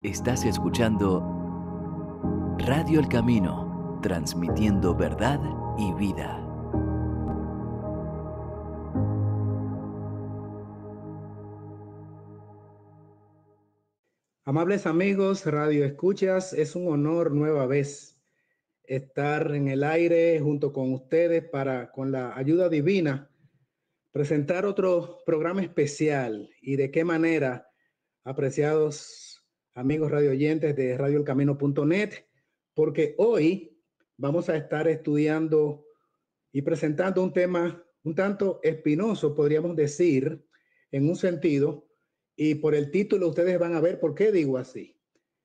Estás escuchando Radio El Camino, transmitiendo verdad y vida. Amables amigos, Radio Escuchas, es un honor nueva vez estar en el aire junto con ustedes para, con la ayuda divina, presentar otro programa especial. Y de qué manera, apreciados amigos radio oyentes de radioelcamino.net, porque hoy vamos a estar estudiando y presentando un tema un tanto espinoso, podríamos decir, en un sentido, y por el título ustedes van a ver por qué digo así.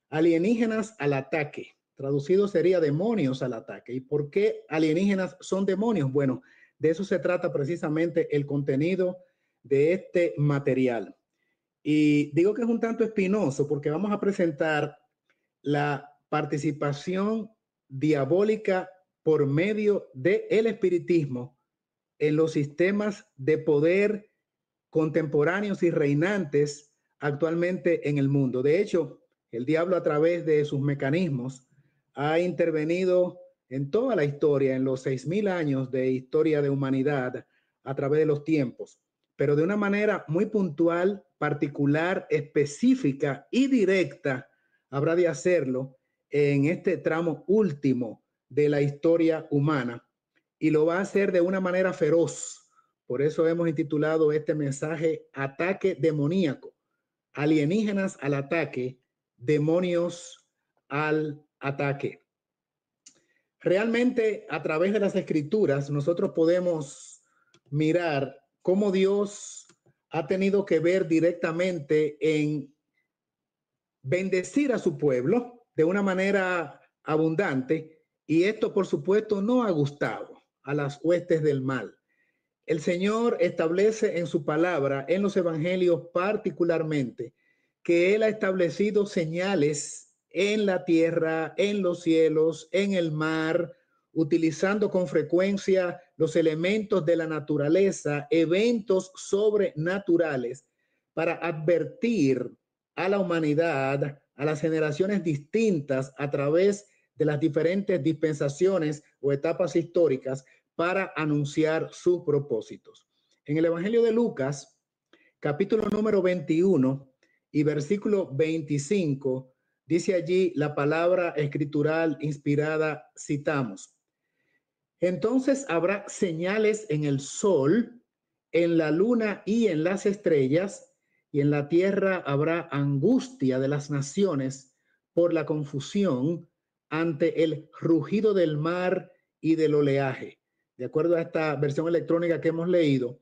Alienígenas al ataque. Traducido sería demonios al ataque. ¿Y por qué alienígenas son demonios? Bueno, de eso se trata precisamente el contenido de este material. Y digo que es un tanto espinoso porque vamos a presentar la participación diabólica por medio del espiritismo en los sistemas de poder contemporáneos y reinantes actualmente en el mundo. De hecho, el diablo a través de sus mecanismos ha intervenido en toda la historia, en los 6,000 años de historia de humanidad a través de los tiempos, pero de una manera muy puntual, particular, específica y directa, habrá de hacerlo en este tramo último de la historia humana, y lo va a hacer de una manera feroz. Por eso hemos intitulado este mensaje Ataque Demoníaco. Alienígenas al ataque, demonios al ataque. Realmente, a través de las escrituras, nosotros podemos mirar cómo Dios ha tenido que ver directamente en bendecir a su pueblo de una manera abundante, y esto, por supuesto, no ha gustado a las huestes del mal. El Señor establece en su palabra, en los evangelios particularmente, que Él ha establecido señales en la tierra, en los cielos, en el mar, utilizando con frecuencia los elementos de la naturaleza, eventos sobrenaturales, para advertir a la humanidad, a las generaciones distintas a través de las diferentes dispensaciones o etapas históricas, para anunciar sus propósitos. En el Evangelio de Lucas, capítulo número 21 y versículo 25, dice allí la palabra escritural inspirada, citamos: entonces habrá señales en el sol, en la luna y en las estrellas, y en la tierra habrá angustia de las naciones por la confusión ante el rugido del mar y del oleaje. De acuerdo a esta versión electrónica que hemos leído,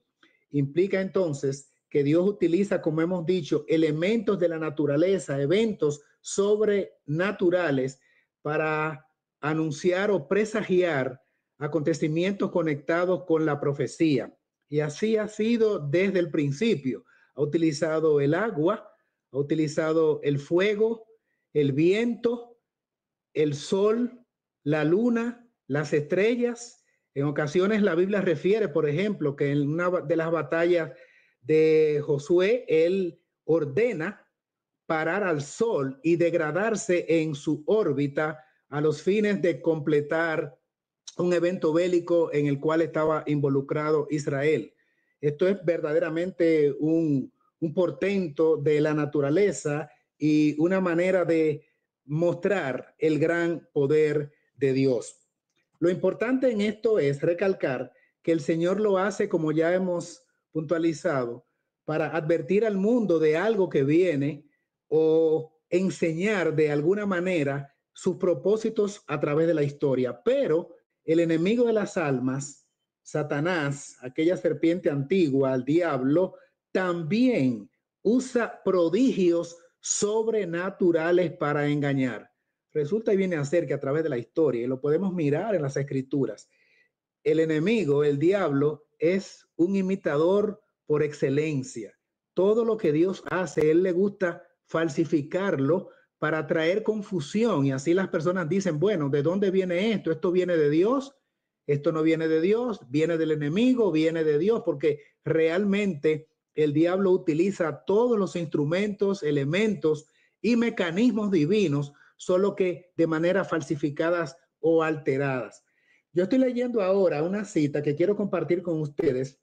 implica entonces que Dios utiliza, como hemos dicho, elementos de la naturaleza, eventos sobrenaturales para anunciar o presagiar acontecimientos conectados con la profecía. Y así ha sido desde el principio. Ha utilizado el agua, ha utilizado el fuego, el viento, el sol, la luna, las estrellas. En ocasiones la Biblia refiere, por ejemplo, que en una de las batallas de Josué, él ordena parar al sol y degradarse en su órbita a los fines de completar un evento bélico en el cual estaba involucrado Israel. Esto es verdaderamente un portento de la naturaleza y una manera de mostrar el gran poder de Dios. Lo importante en esto es recalcar que el Señor lo hace, como ya hemos puntualizado, para advertir al mundo de algo que viene o enseñar de alguna manera sus propósitos a través de la historia. Pero el enemigo de las almas, Satanás, aquella serpiente antigua, el diablo, también usa prodigios sobrenaturales para engañar. Resulta y viene a ser que a través de la historia, y lo podemos mirar en las escrituras, el enemigo, el diablo, es un imitador por excelencia. Todo lo que Dios hace, él le gusta falsificarlo para traer confusión, y así las personas dicen, bueno, ¿de dónde viene esto? ¿Esto viene de Dios? Esto no viene de Dios, viene del enemigo, viene de Dios, porque realmente el diablo utiliza todos los instrumentos, elementos y mecanismos divinos, solo que de manera falsificadas o alteradas. Yo estoy leyendo ahora una cita que quiero compartir con ustedes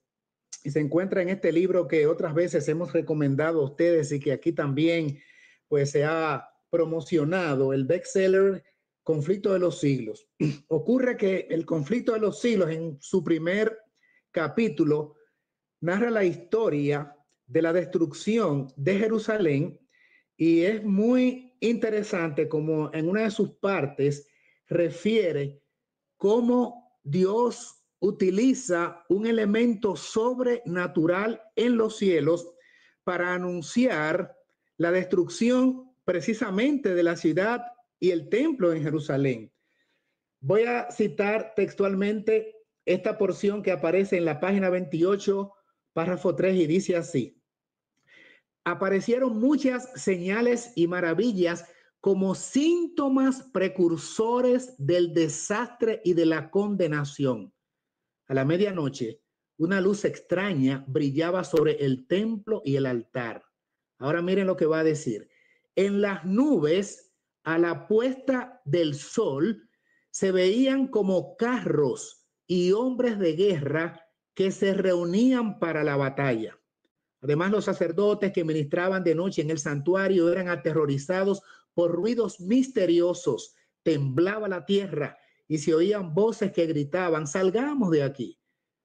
y se encuentra en este libro que otras veces hemos recomendado a ustedes y que aquí también pues se ha promocionado, el bestseller Conflicto de los Siglos. Ocurre que el Conflicto de los Siglos, en su primer capítulo, narra la historia de la destrucción de Jerusalén y es muy interesante como en una de sus partes refiere cómo Dios utiliza un elemento sobrenatural en los cielos para anunciar la destrucción precisamente de la ciudad y el templo en Jerusalén. Voy a citar textualmente esta porción que aparece en la página 28, párrafo 3, y dice así: aparecieron muchas señales y maravillas como síntomas precursores del desastre y de la condenación. A la medianoche, una luz extraña brillaba sobre el templo y el altar. Ahora miren lo que va a decir. En las nubes, a la puesta del sol, se veían como carros y hombres de guerra que se reunían para la batalla. Además, los sacerdotes que ministraban de noche en el santuario eran aterrorizados por ruidos misteriosos. Temblaba la tierra y se oían voces que gritaban: salgamos de aquí.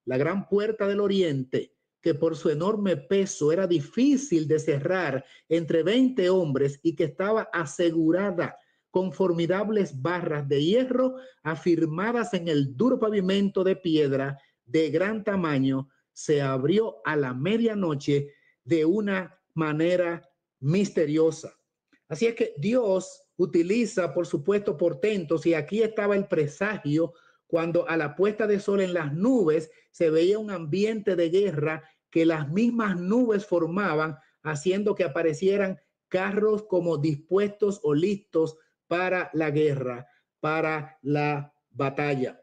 La gran puerta del oriente, que por su enorme peso era difícil de cerrar entre 20 hombres y que estaba asegurada con formidables barras de hierro afirmadas en el duro pavimento de piedra de gran tamaño, se abrió a la medianoche de una manera misteriosa. Así es que Dios utiliza, por supuesto, portentos, y aquí estaba el presagio cuando a la puesta de sol en las nubes se veía un ambiente de guerra que las mismas nubes formaban, haciendo que aparecieran carros como dispuestos o listos para la guerra, para la batalla.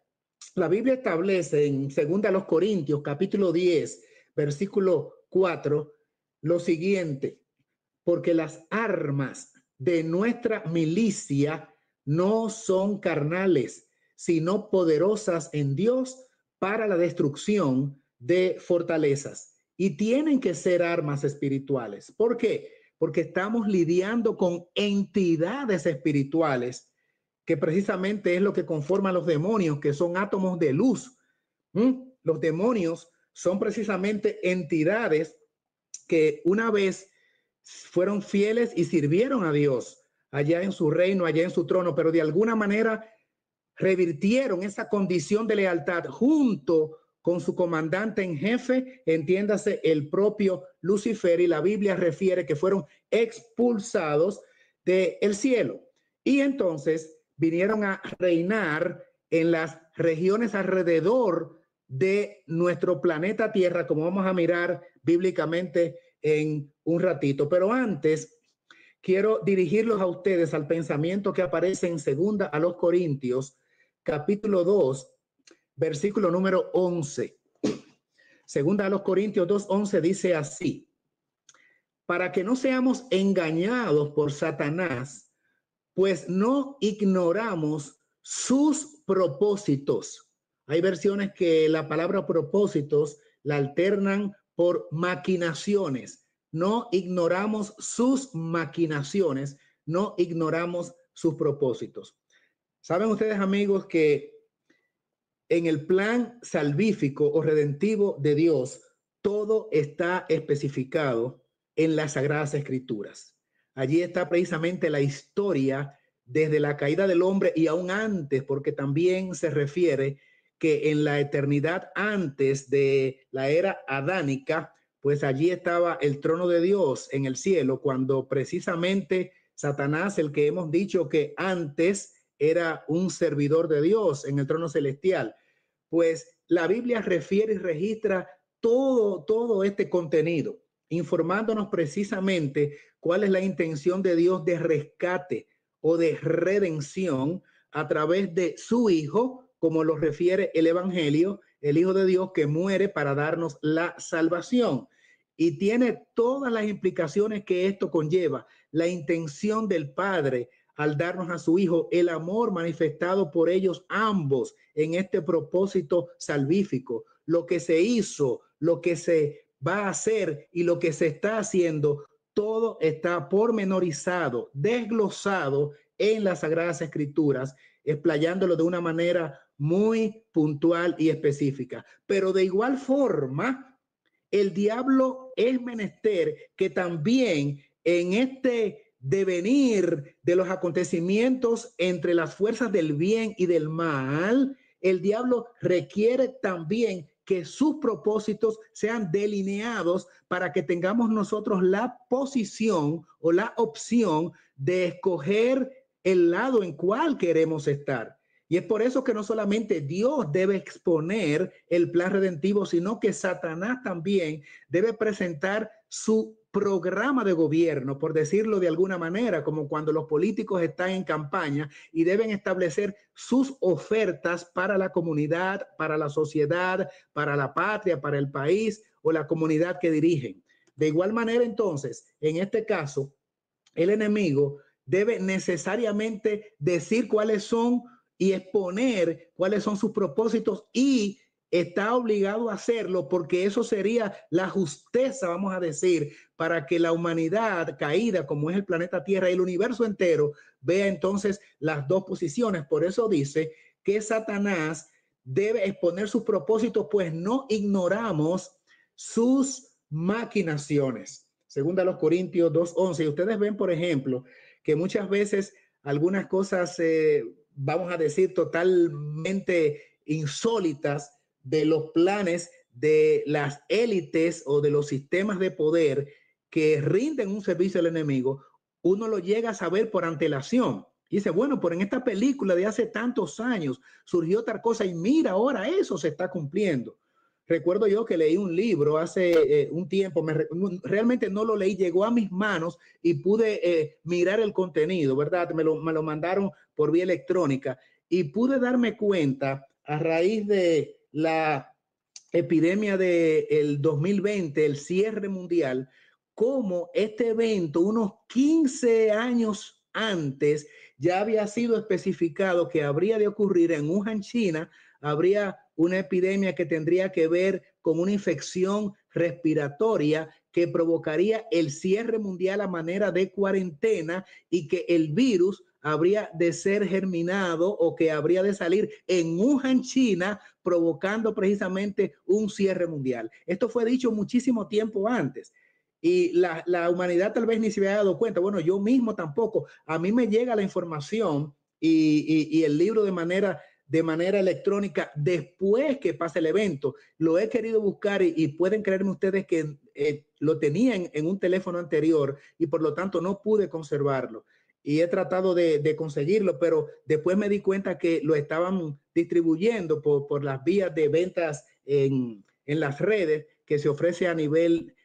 La Biblia establece en 2 Corintios capítulo 10, versículo 4, lo siguiente: porque las armas de nuestra milicia no son carnales, sino poderosas en Dios para la destrucción de fortalezas. Y tienen que ser armas espirituales. ¿Por qué? Porque estamos lidiando con entidades espirituales, que precisamente es lo que conforman los demonios, que son átomos de luz. Los demonios son precisamente entidades que una vez fueron fieles y sirvieron a Dios allá en su reino, allá en su trono, pero de alguna manera revirtieron esa condición de lealtad junto con su comandante en jefe, entiéndase el propio Lucifer, y la Biblia refiere que fueron expulsados del cielo. Y entonces vinieron a reinar en las regiones alrededor de nuestro planeta Tierra, como vamos a mirar bíblicamente en un ratito. Pero antes, quiero dirigirlos a ustedes al pensamiento que aparece en 2 a los Corintios, capítulo 2, versículo número 11. 2 a los Corintios 2:11 dice así: para que no seamos engañados por Satanás, pues no ignoramos sus propósitos. Hay versiones que la palabra propósitos la alternan por maquinaciones. No ignoramos sus maquinaciones, no ignoramos sus propósitos. Saben ustedes, amigos, que en el plan salvífico o redentivo de Dios, todo está especificado en las Sagradas Escrituras. Allí está precisamente la historia desde la caída del hombre y aún antes, porque también se refiere que en la eternidad antes de la era adánica, pues allí estaba el trono de Dios en el cielo, cuando precisamente Satanás, el que hemos dicho que antes era un servidor de Dios en el trono celestial, pues la Biblia refiere y registra todo este contenido, informándonos precisamente cuál es la intención de Dios de rescate o de redención a través de su Hijo, como lo refiere el Evangelio, el Hijo de Dios que muere para darnos la salvación. Y tiene todas las implicaciones que esto conlleva, la intención del Padre al darnos a su Hijo, el amor manifestado por ellos ambos en este propósito salvífico, lo que se hizo, lo que se va a hacer y lo que se está haciendo, todo está pormenorizado, desglosado en las Sagradas Escrituras, explayándolo de una manera muy puntual y específica. Pero de igual forma, el diablo es menester que también en este devenir de los acontecimientos entre las fuerzas del bien y del mal, el diablo requiere también que sus propósitos sean delineados para que tengamos nosotros la posición o la opción de escoger el lado en cual queremos estar. Y es por eso que no solamente Dios debe exponer el plan redentivo, sino que Satanás también debe presentar su programa de gobierno, por decirlo de alguna manera, como cuando los políticos están en campaña y deben establecer sus ofertas para la comunidad, para la sociedad, para la patria, para el país o la comunidad que dirigen. De igual manera, entonces, en este caso, el enemigo debe necesariamente decir cuáles son y exponer cuáles son sus propósitos, y está obligado a hacerlo porque eso sería la justeza, vamos a decir, para que la humanidad caída, como es el planeta Tierra y el universo entero, vea entonces las dos posiciones. Por eso dice que Satanás debe exponer sus propósitos, pues no ignoramos sus maquinaciones. Segunda a los Corintios 2:11. Y ustedes ven, por ejemplo, que muchas veces algunas cosas vamos a decir, totalmente insólitas de los planes de las élites o de los sistemas de poder que rinden un servicio al enemigo, uno lo llega a saber por antelación. Y dice, bueno, pero en esta película de hace tantos años surgió tal cosa y mira, ahora eso se está cumpliendo. Recuerdo yo que leí un libro hace un tiempo, realmente no lo leí, llegó a mis manos y pude mirar el contenido, ¿verdad? Me lo mandaron por vía electrónica y pude darme cuenta a raíz de la epidemia del 2020, el cierre mundial, cómo este evento unos 15 años antes ya había sido especificado que habría de ocurrir en Wuhan, China. Habría una epidemia que tendría que ver con una infección respiratoria que provocaría el cierre mundial a manera de cuarentena, y que el virus habría de ser germinado o que habría de salir en Wuhan, China, provocando precisamente un cierre mundial. Esto fue dicho muchísimo tiempo antes. Y la humanidad tal vez ni se había dado cuenta. Bueno, yo mismo tampoco. A mí me llega la información y el libro de manera electrónica después que pasa el evento. Lo he querido buscar y pueden creerme ustedes que lo tenía en un teléfono anterior y por lo tanto no pude conservarlo. Y he tratado de conseguirlo, pero después me di cuenta que lo estaban distribuyendo por las vías de ventas en las redes que se ofrece a nivel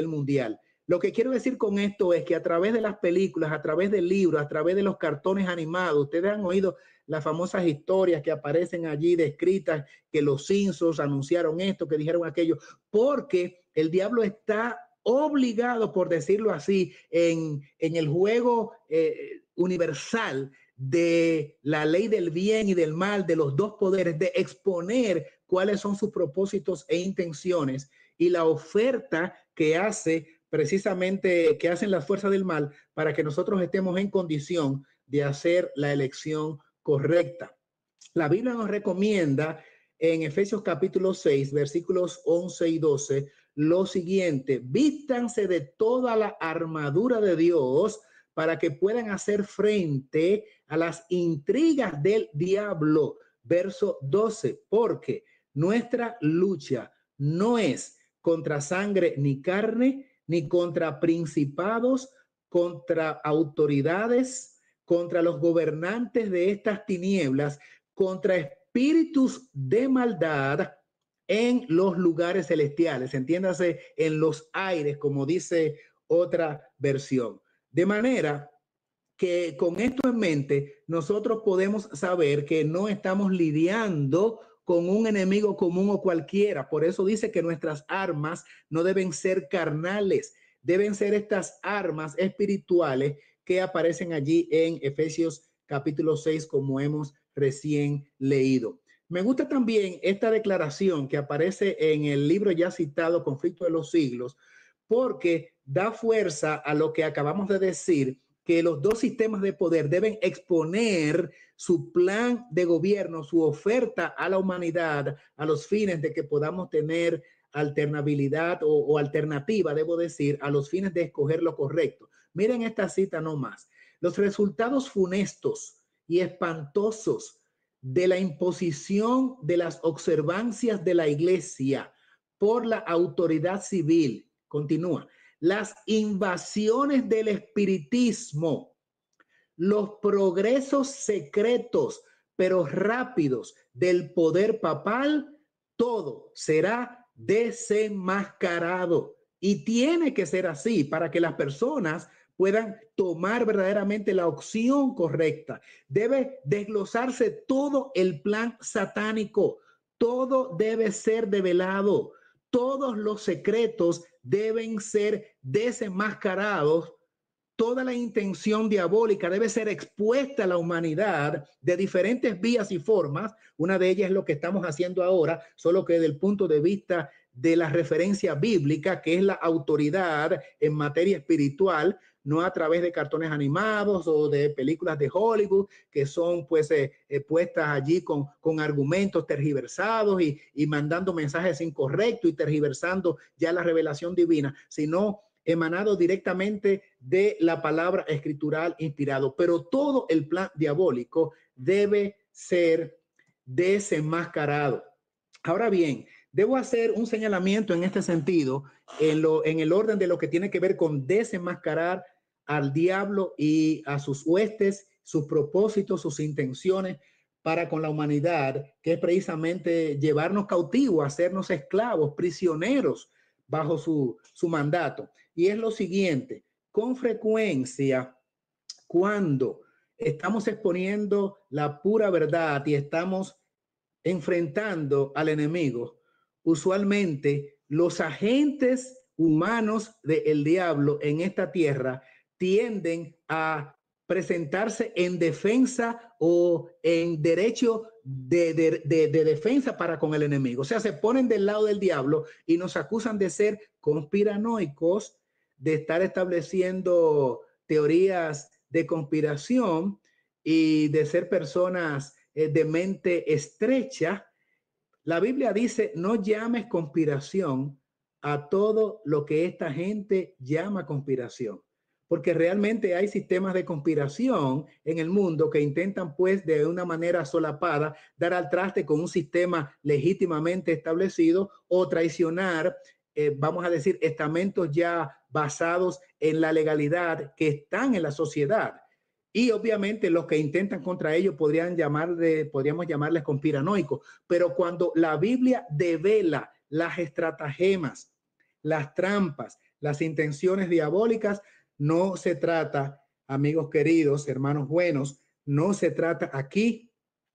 mundial. Lo que quiero decir con esto es que a través de las películas, a través del libro, a través de los cartones animados, ustedes han oído las famosas historias que aparecen allí descritas, que los Simpsons anunciaron esto, que dijeron aquello, porque el diablo está obligado, por decirlo así, en el juego universal de la ley del bien y del mal, de los dos poderes, de exponer cuáles son sus propósitos e intenciones, y la oferta que hace precisamente, que hacen las fuerzas del mal para que nosotros estemos en condición de hacer la elección correcta. La Biblia nos recomienda en Efesios capítulo 6, versículos 11 y 12, lo siguiente: vístanse de toda la armadura de Dios para que puedan hacer frente a las intrigas del diablo. Verso 12, porque nuestra lucha no es contra sangre ni carne, ni contra principados, contra autoridades, contra los gobernantes de estas tinieblas, contra espíritus de maldad en los lugares celestiales, entiéndase, en los aires, como dice otra versión. De manera que con esto en mente, nosotros podemos saber que no estamos lidiando con un enemigo común o cualquiera. Por eso dice que nuestras armas no deben ser carnales. deben ser estas armas espirituales que aparecen allí en Efesios capítulo 6, como hemos recién leído. Me gusta también esta declaración que aparece en el libro ya citado, Conflicto de los Siglos, porque da fuerza a lo que acabamos de decir, que los dos sistemas de poder deben exponer su plan de gobierno, su oferta a la humanidad, a los fines de que podamos tener alternabilidad o alternativa, debo decir, a los fines de escoger lo correcto. Miren esta cita nomás. Los resultados funestos y espantosos de la imposición de las observancias de la Iglesia por la autoridad civil, continúa, las invasiones del espiritismo, los progresos secretos pero rápidos del poder papal, todo será desenmascarado. Y tiene que ser así para que las personas puedan tomar verdaderamente la opción correcta. Debe desglosarse todo el plan satánico. Todo debe ser develado. Todos los secretos deben ser desenmascarados. Toda la intención diabólica debe ser expuesta a la humanidad de diferentes vías y formas. Una de ellas es lo que estamos haciendo ahora, solo que desde el punto de vista de la referencia bíblica, que es la autoridad en materia espiritual, no a través de cartones animados o de películas de Hollywood que son pues puestas allí con argumentos tergiversados y mandando mensajes incorrectos y tergiversando ya la revelación divina, sino emanado directamente de la palabra escritural inspirado. Pero todo el plan diabólico debe ser desenmascarado. Ahora bien, debo hacer un señalamiento en este sentido, en el orden de lo que tiene que ver con desenmascarar al diablo y a sus huestes, sus propósitos, sus intenciones para con la humanidad, que es precisamente llevarnos cautivos, hacernos esclavos, prisioneros bajo su mandato. Y es lo siguiente: con frecuencia, cuando estamos exponiendo la pura verdad y estamos enfrentando al enemigo, usualmente los agentes humanos del diablo en esta tierra tienden a presentarse en defensa o en derecho de defensa para con el enemigo. O sea, se ponen del lado del diablo y nos acusan de ser conspiranoicos, de estar estableciendo teorías de conspiración y de ser personas de mente estrecha. La Biblia dice: no llames conspiración a todo lo que esta gente llama conspiración, porque realmente hay sistemas de conspiración en el mundo que intentan pues de una manera solapada dar al traste con un sistema legítimamente establecido o traicionar, vamos a decir, estamentos ya basados en la legalidad que están en la sociedad. Y obviamente los que intentan contra ellos podríamos llamarles conspiranoicos. Pero cuando la Biblia devela las estratagemas, las trampas, las intenciones diabólicas, no se trata, amigos queridos, hermanos buenos, no se trata aquí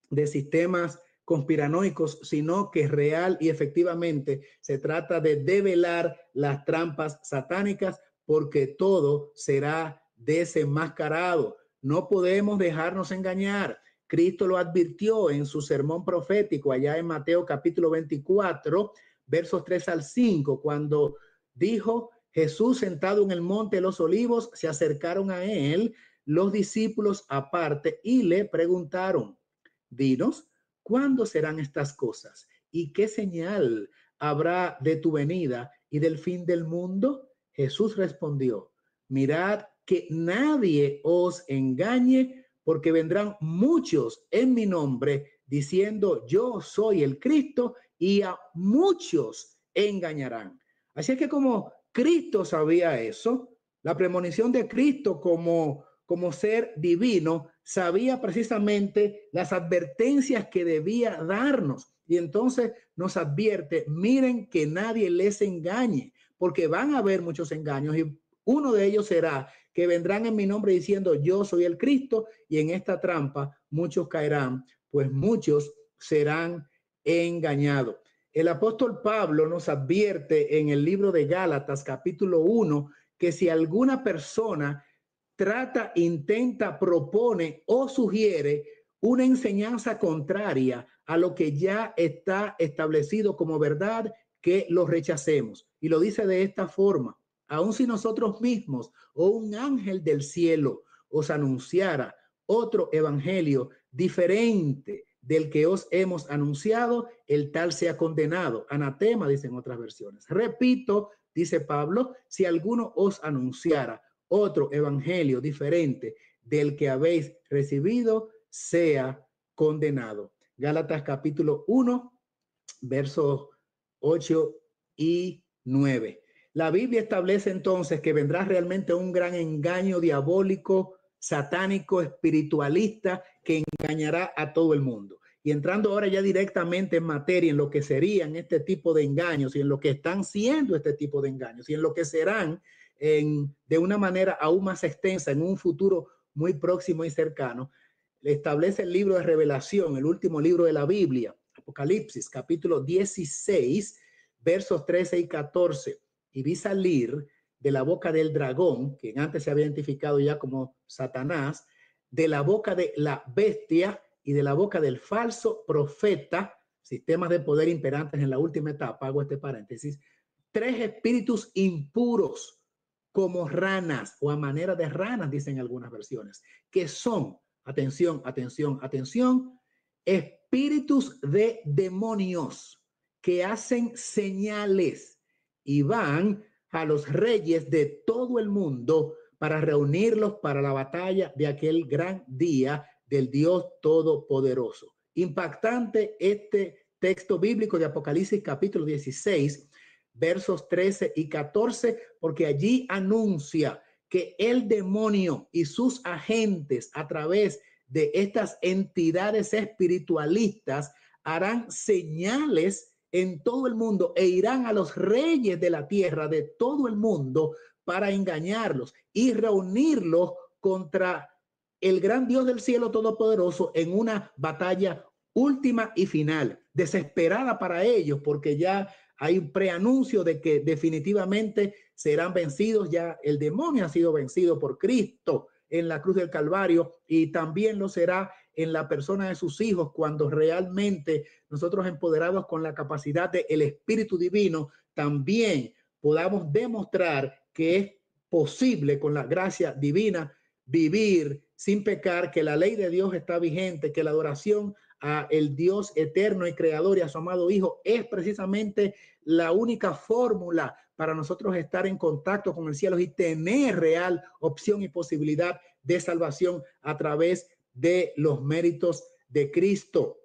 de sistemas conspiranoicos, sino que real y efectivamente se trata de develar las trampas satánicas, porque todo será desenmascarado. No podemos dejarnos engañar. Cristo lo advirtió en su sermón profético allá en Mateo capítulo 24, versos 3 al 5, cuando dijo: Jesús sentado en el monte de los olivos, se acercaron a él los discípulos aparte y le preguntaron: dinos, ¿cuándo serán estas cosas? ¿Y qué señal habrá de tu venida y del fin del mundo? Jesús respondió: mirad que nadie os engañe, porque vendrán muchos en mi nombre diciendo: yo soy el Cristo, y a muchos engañarán. Así es que como Cristo sabía eso, la premonición de Cristo como ser divino, sabía precisamente las advertencias que debía darnos. Y entonces nos advierte: miren que nadie les engañe, porque van a haber muchos engaños, y uno de ellos será que vendrán en mi nombre diciendo: yo soy el Cristo, y en esta trampa muchos caerán, pues muchos serán engañados. El apóstol Pablo nos advierte en el libro de Gálatas capítulo 1 que si alguna persona trata, intenta, propone o sugiere una enseñanza contraria a lo que ya está establecido como verdad, que lo rechacemos. Y lo dice de esta forma: aun si nosotros mismos o un ángel del cielo os anunciara otro evangelio diferente del que os hemos anunciado, el tal sea condenado. Anatema, dicen otras versiones. Repito, dice Pablo, si alguno os anunciara otro evangelio diferente del que habéis recibido, sea condenado. Gálatas capítulo 1, versos 8 y 9. La Biblia establece entonces que vendrá realmente un gran engaño diabólico, satánico, espiritualista, que engañará a todo el mundo. Y entrando ahora ya directamente en materia, en lo que serían este tipo de engaños y en lo que están siendo este tipo de engaños y en lo que serán de una manera aún más extensa en un futuro muy próximo y cercano, establece el libro de Revelación, el último libro de la Biblia, Apocalipsis, capítulo 16, versos 13 y 14. Y vi salir de la boca del dragón, quien antes se había identificado ya como Satanás, de la boca de la bestia y de la boca del falso profeta, sistemas de poder imperantes en la última etapa, hago este paréntesis, 3 espíritus impuros como ranas, o a manera de ranas, dicen algunas versiones, que son, atención, atención, atención, espíritus de demonios que hacen señales y van a los reyes de todo el mundo para reunirlos para la batalla de aquel gran día del Dios Todopoderoso. Impactante este texto bíblico de Apocalipsis capítulo 16, versos 13 y 14, porque allí anuncia que el demonio y sus agentes a través de estas entidades espiritualistas harán señales en todo el mundo e irán a los reyes de la tierra de todo el mundo para engañarlos y reunirlos contra el gran Dios del cielo todopoderoso en una batalla última y final, desesperada para ellos, porque ya hay un preanuncio de que definitivamente serán vencidos. Ya el demonio ha sido vencido por Cristo en la cruz del Calvario y también lo será en la persona de sus hijos cuando realmente nosotros, empoderados con la capacidad del Espíritu Divino, también podamos demostrar que es posible con la gracia divina vivir sin pecar, que la ley de Dios está vigente, que la adoración a el Dios eterno y creador y a su amado Hijo es precisamente la única fórmula para nosotros estar en contacto con el cielo y tener real opción y posibilidad de salvación a través de los méritos de Cristo.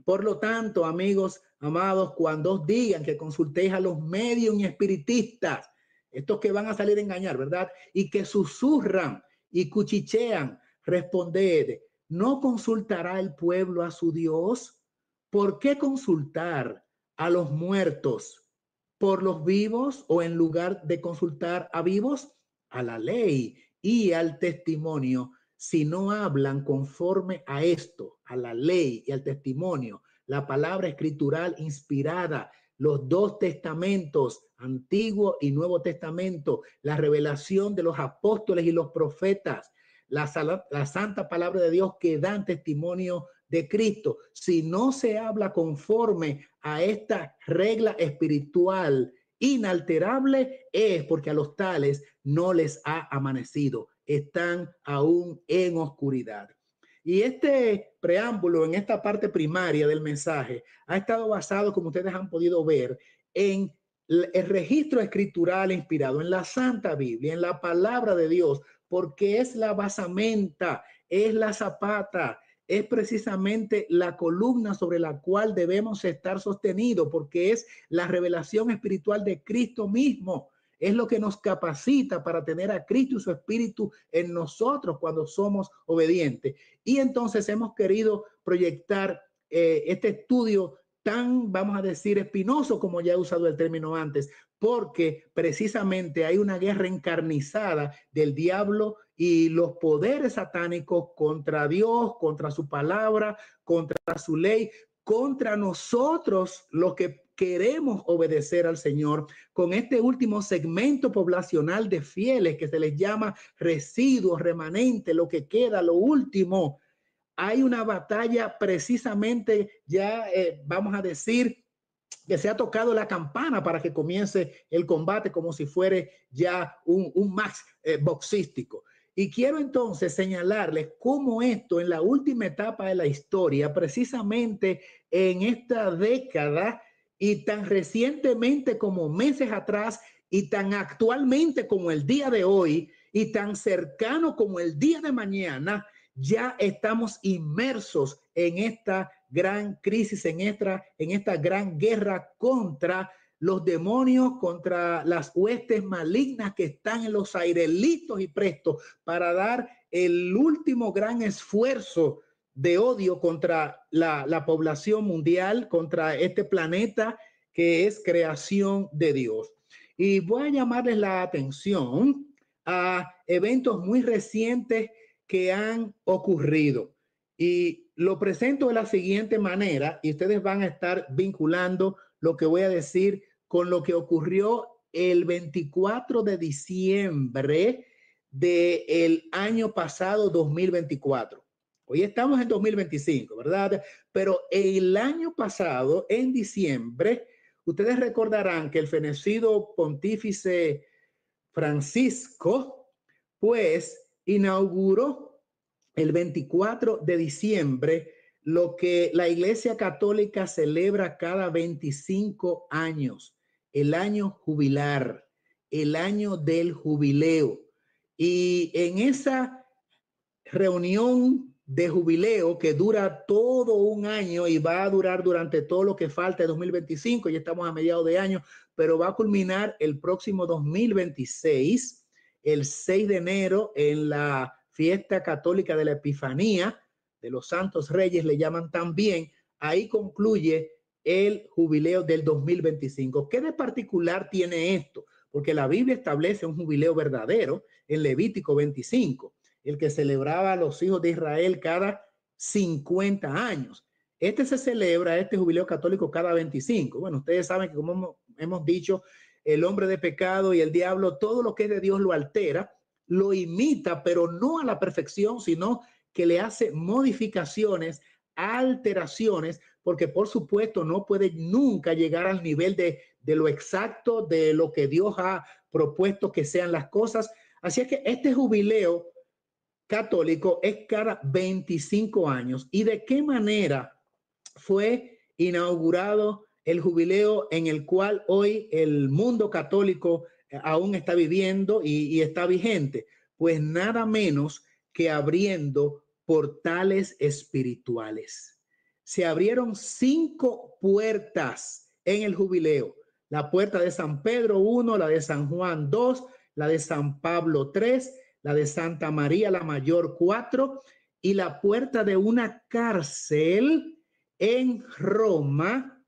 Por lo tanto, amigos amados, cuando os digan que consultéis a los medios y espiritistas, estos que van a salir a engañar, ¿verdad? Y que susurran y cuchichean, responded: ¿no consultará el pueblo a su Dios? ¿Por qué consultar a los muertos por los vivos, o en lugar de consultar a vivos, a la ley y al testimonio? Si no hablan conforme a esto, a la ley y al testimonio, la palabra escritural inspirada, los 2 testamentos, Antiguo y Nuevo Testamento, la revelación de los apóstoles y los profetas, la santa palabra de Dios que dan testimonio de Cristo. Si no se habla conforme a esta regla espiritual inalterable, es porque a los tales no les ha amanecido, están aún en oscuridad. Y este preámbulo en esta parte primaria del mensaje ha estado basado, como ustedes han podido ver, en el registro escritural inspirado en la Santa Biblia, en la palabra de Dios, porque es la basamenta, es la zapata, es precisamente la columna sobre la cual debemos estar sostenidos, porque es la revelación espiritual de Cristo mismo. Es lo que nos capacita para tener a Cristo y su Espíritu en nosotros cuando somos obedientes. Y entonces hemos querido proyectar este estudio tan, vamos a decir, espinoso, como ya he usado el término antes, porque precisamente hay una guerra encarnizada del diablo y los poderes satánicos contra Dios, contra su palabra, contra su ley, contra nosotros los que queremos obedecer al Señor, con este último segmento poblacional de fieles que se les llama residuos, remanentes, lo que queda, lo último. Hay una batalla precisamente ya, vamos a decir, que se ha tocado la campana para que comience el combate como si fuera ya un match boxístico. Y quiero entonces señalarles cómo esto en la última etapa de la historia, precisamente en esta década y tan recientemente como meses atrás y tan actualmente como el día de hoy y tan cercano como el día de mañana, ya estamos inmersos en esta gran crisis, en esta gran guerra contra los demonios, contra las huestes malignas que están en los aires listos y prestos para dar el último gran esfuerzo de odio contra la población mundial, contra este planeta que es creación de Dios. Y voy a llamarles la atención a eventos muy recientes que han ocurrido. Y lo presento de la siguiente manera y ustedes van a estar vinculando lo que voy a decir con lo que ocurrió el 24 de diciembre del año pasado, 2024. Hoy estamos en 2025, ¿verdad? Pero el año pasado, en diciembre, ustedes recordarán que el fenecido pontífice Francisco, pues, inauguró el 24 de diciembre lo que la Iglesia Católica celebra cada 25 años, el año jubilar, el año del jubileo. Y en esa reunión de jubileo que dura todo un año y va a durar durante todo lo que falta de 2025, ya estamos a mediados de año, pero va a culminar el próximo 2026, el 6 de enero, en la fiesta católica de la Epifanía, de los Santos Reyes le llaman también. Ahí concluye el jubileo del 2025. ¿Qué de particular tiene esto? Porque la Biblia establece un jubileo verdadero en Levítico 25, el que celebraba a los hijos de Israel cada 50 años. Este se celebra, este jubileo católico, cada 25. Bueno, ustedes saben que, como hemos dicho, el hombre de pecado y el diablo, todo lo que es de Dios lo altera, lo imita, pero no a la perfección, sino que le hace modificaciones, alteraciones, porque por supuesto no puede nunca llegar al nivel de lo exacto, de lo que Dios ha propuesto que sean las cosas. Así es que este jubileo católico es cada 25 años. ¿Y de qué manera fue inaugurado el jubileo en el cual hoy el mundo católico aún está viviendo y está vigente? Pues nada menos que abriendo portales espirituales. Se abrieron 5 puertas en el jubileo: la puerta de San Pedro 1, la de San Juan 2, la de San Pablo 3, la de Santa María la Mayor 4 y la puerta de una cárcel en Roma,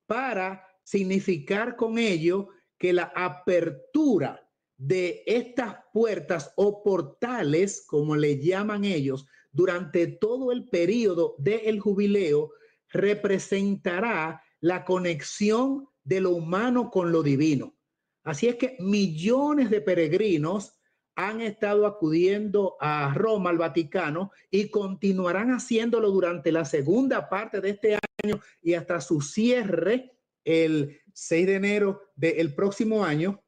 para significar con ello que la apertura de estas puertas o portales, como le llaman ellos, durante todo el periodo del jubileo, representará la conexión de lo humano con lo divino. Así es que millones de peregrinos han estado acudiendo a Roma, al Vaticano, y continuarán haciéndolo durante la segunda parte de este año y hasta su cierre el 6 de enero del próximo año,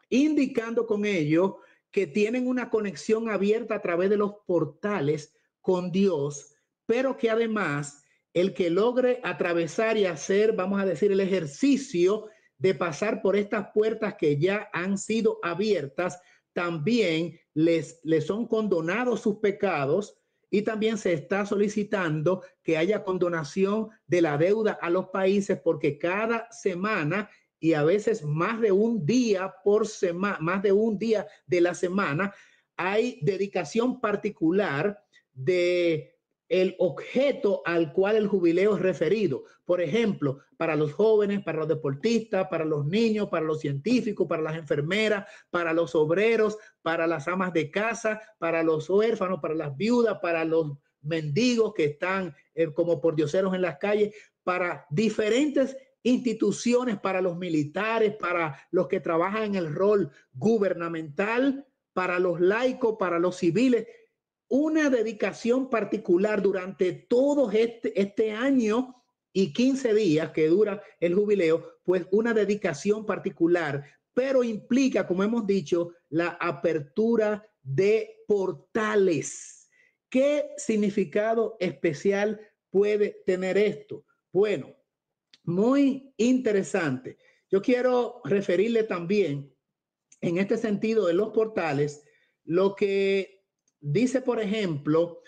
indicando con ello que tienen una conexión abierta a través de los portales con Dios, pero que además el que logre atravesar y hacer, vamos a decir, el ejercicio de pasar por estas puertas que ya han sido abiertas, también les son condonados sus pecados, y también se está solicitando que haya condonación de la deuda a los países, porque cada semana y a veces más de un día por semana, más de un día de la semana, hay dedicación particular de el objeto al cual el jubileo es referido. Por ejemplo, para los jóvenes, para los deportistas, para los niños, para los científicos, para las enfermeras, para los obreros, para las amas de casa, para los huérfanos, para las viudas, para los mendigos que están como pordioseros en las calles, para diferentes instituciones, para los militares, para los que trabajan en el rol gubernamental, para los laicos, para los civiles. Una dedicación particular durante todo este año y 15 días que dura el jubileo, pues una dedicación particular, pero implica, como hemos dicho, la apertura de portales. ¿Qué significado especial puede tener esto? Bueno, muy interesante. Yo quiero referirle también en este sentido de los portales, lo que dice, por ejemplo,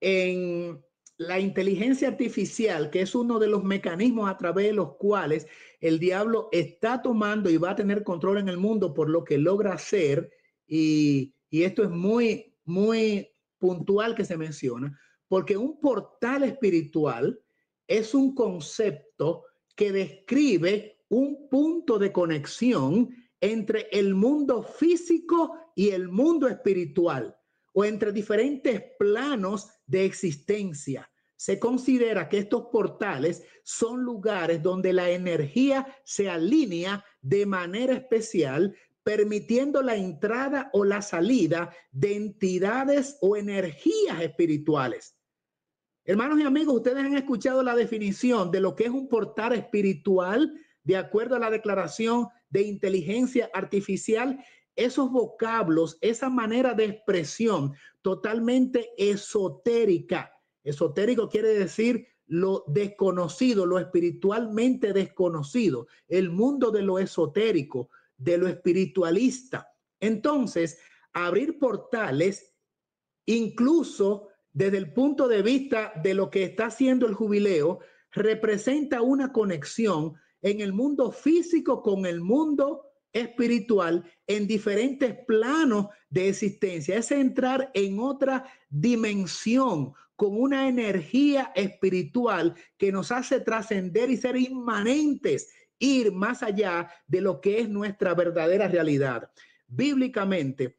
en la inteligencia artificial, que es uno de los mecanismos a través de los cuales el diablo está tomando y va a tener control en el mundo por lo que logra hacer, y esto es muy, muy puntual que se menciona, porque un portal espiritual es un concepto que describe un punto de conexión entre el mundo físico y el mundo espiritual, o entre diferentes planos de existencia. Se considera que estos portales son lugares donde la energía se alinea de manera especial, permitiendo la entrada o la salida de entidades o energías espirituales. Hermanos y amigos, ustedes han escuchado la definición de lo que es un portal espiritual de acuerdo a la Declaración de Inteligencia Artificial. Esos vocablos, esa manera de expresión totalmente esotérica. Esotérico quiere decir lo desconocido, lo espiritualmente desconocido, el mundo de lo esotérico, de lo espiritualista. Entonces, abrir portales, incluso desde el punto de vista de lo que está haciendo el jubileo, representa una conexión en el mundo físico con el mundo espiritual en diferentes planos de existencia. Es entrar en otra dimensión con una energía espiritual que nos hace trascender y ser inmanentes, ir más allá de lo que es nuestra verdadera realidad. Bíblicamente,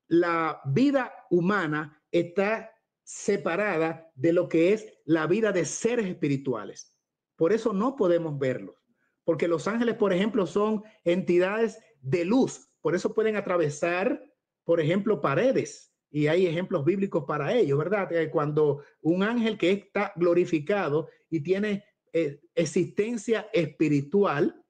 la vida humana está separada de lo que es la vida de seres espirituales. Por eso no podemos verlos, porque los ángeles, por ejemplo, son entidades de luz. Por eso pueden atravesar, por ejemplo, paredes. Y hay ejemplos bíblicos para ello, ¿verdad? Cuando un ángel que está glorificado y tiene existencia espiritual,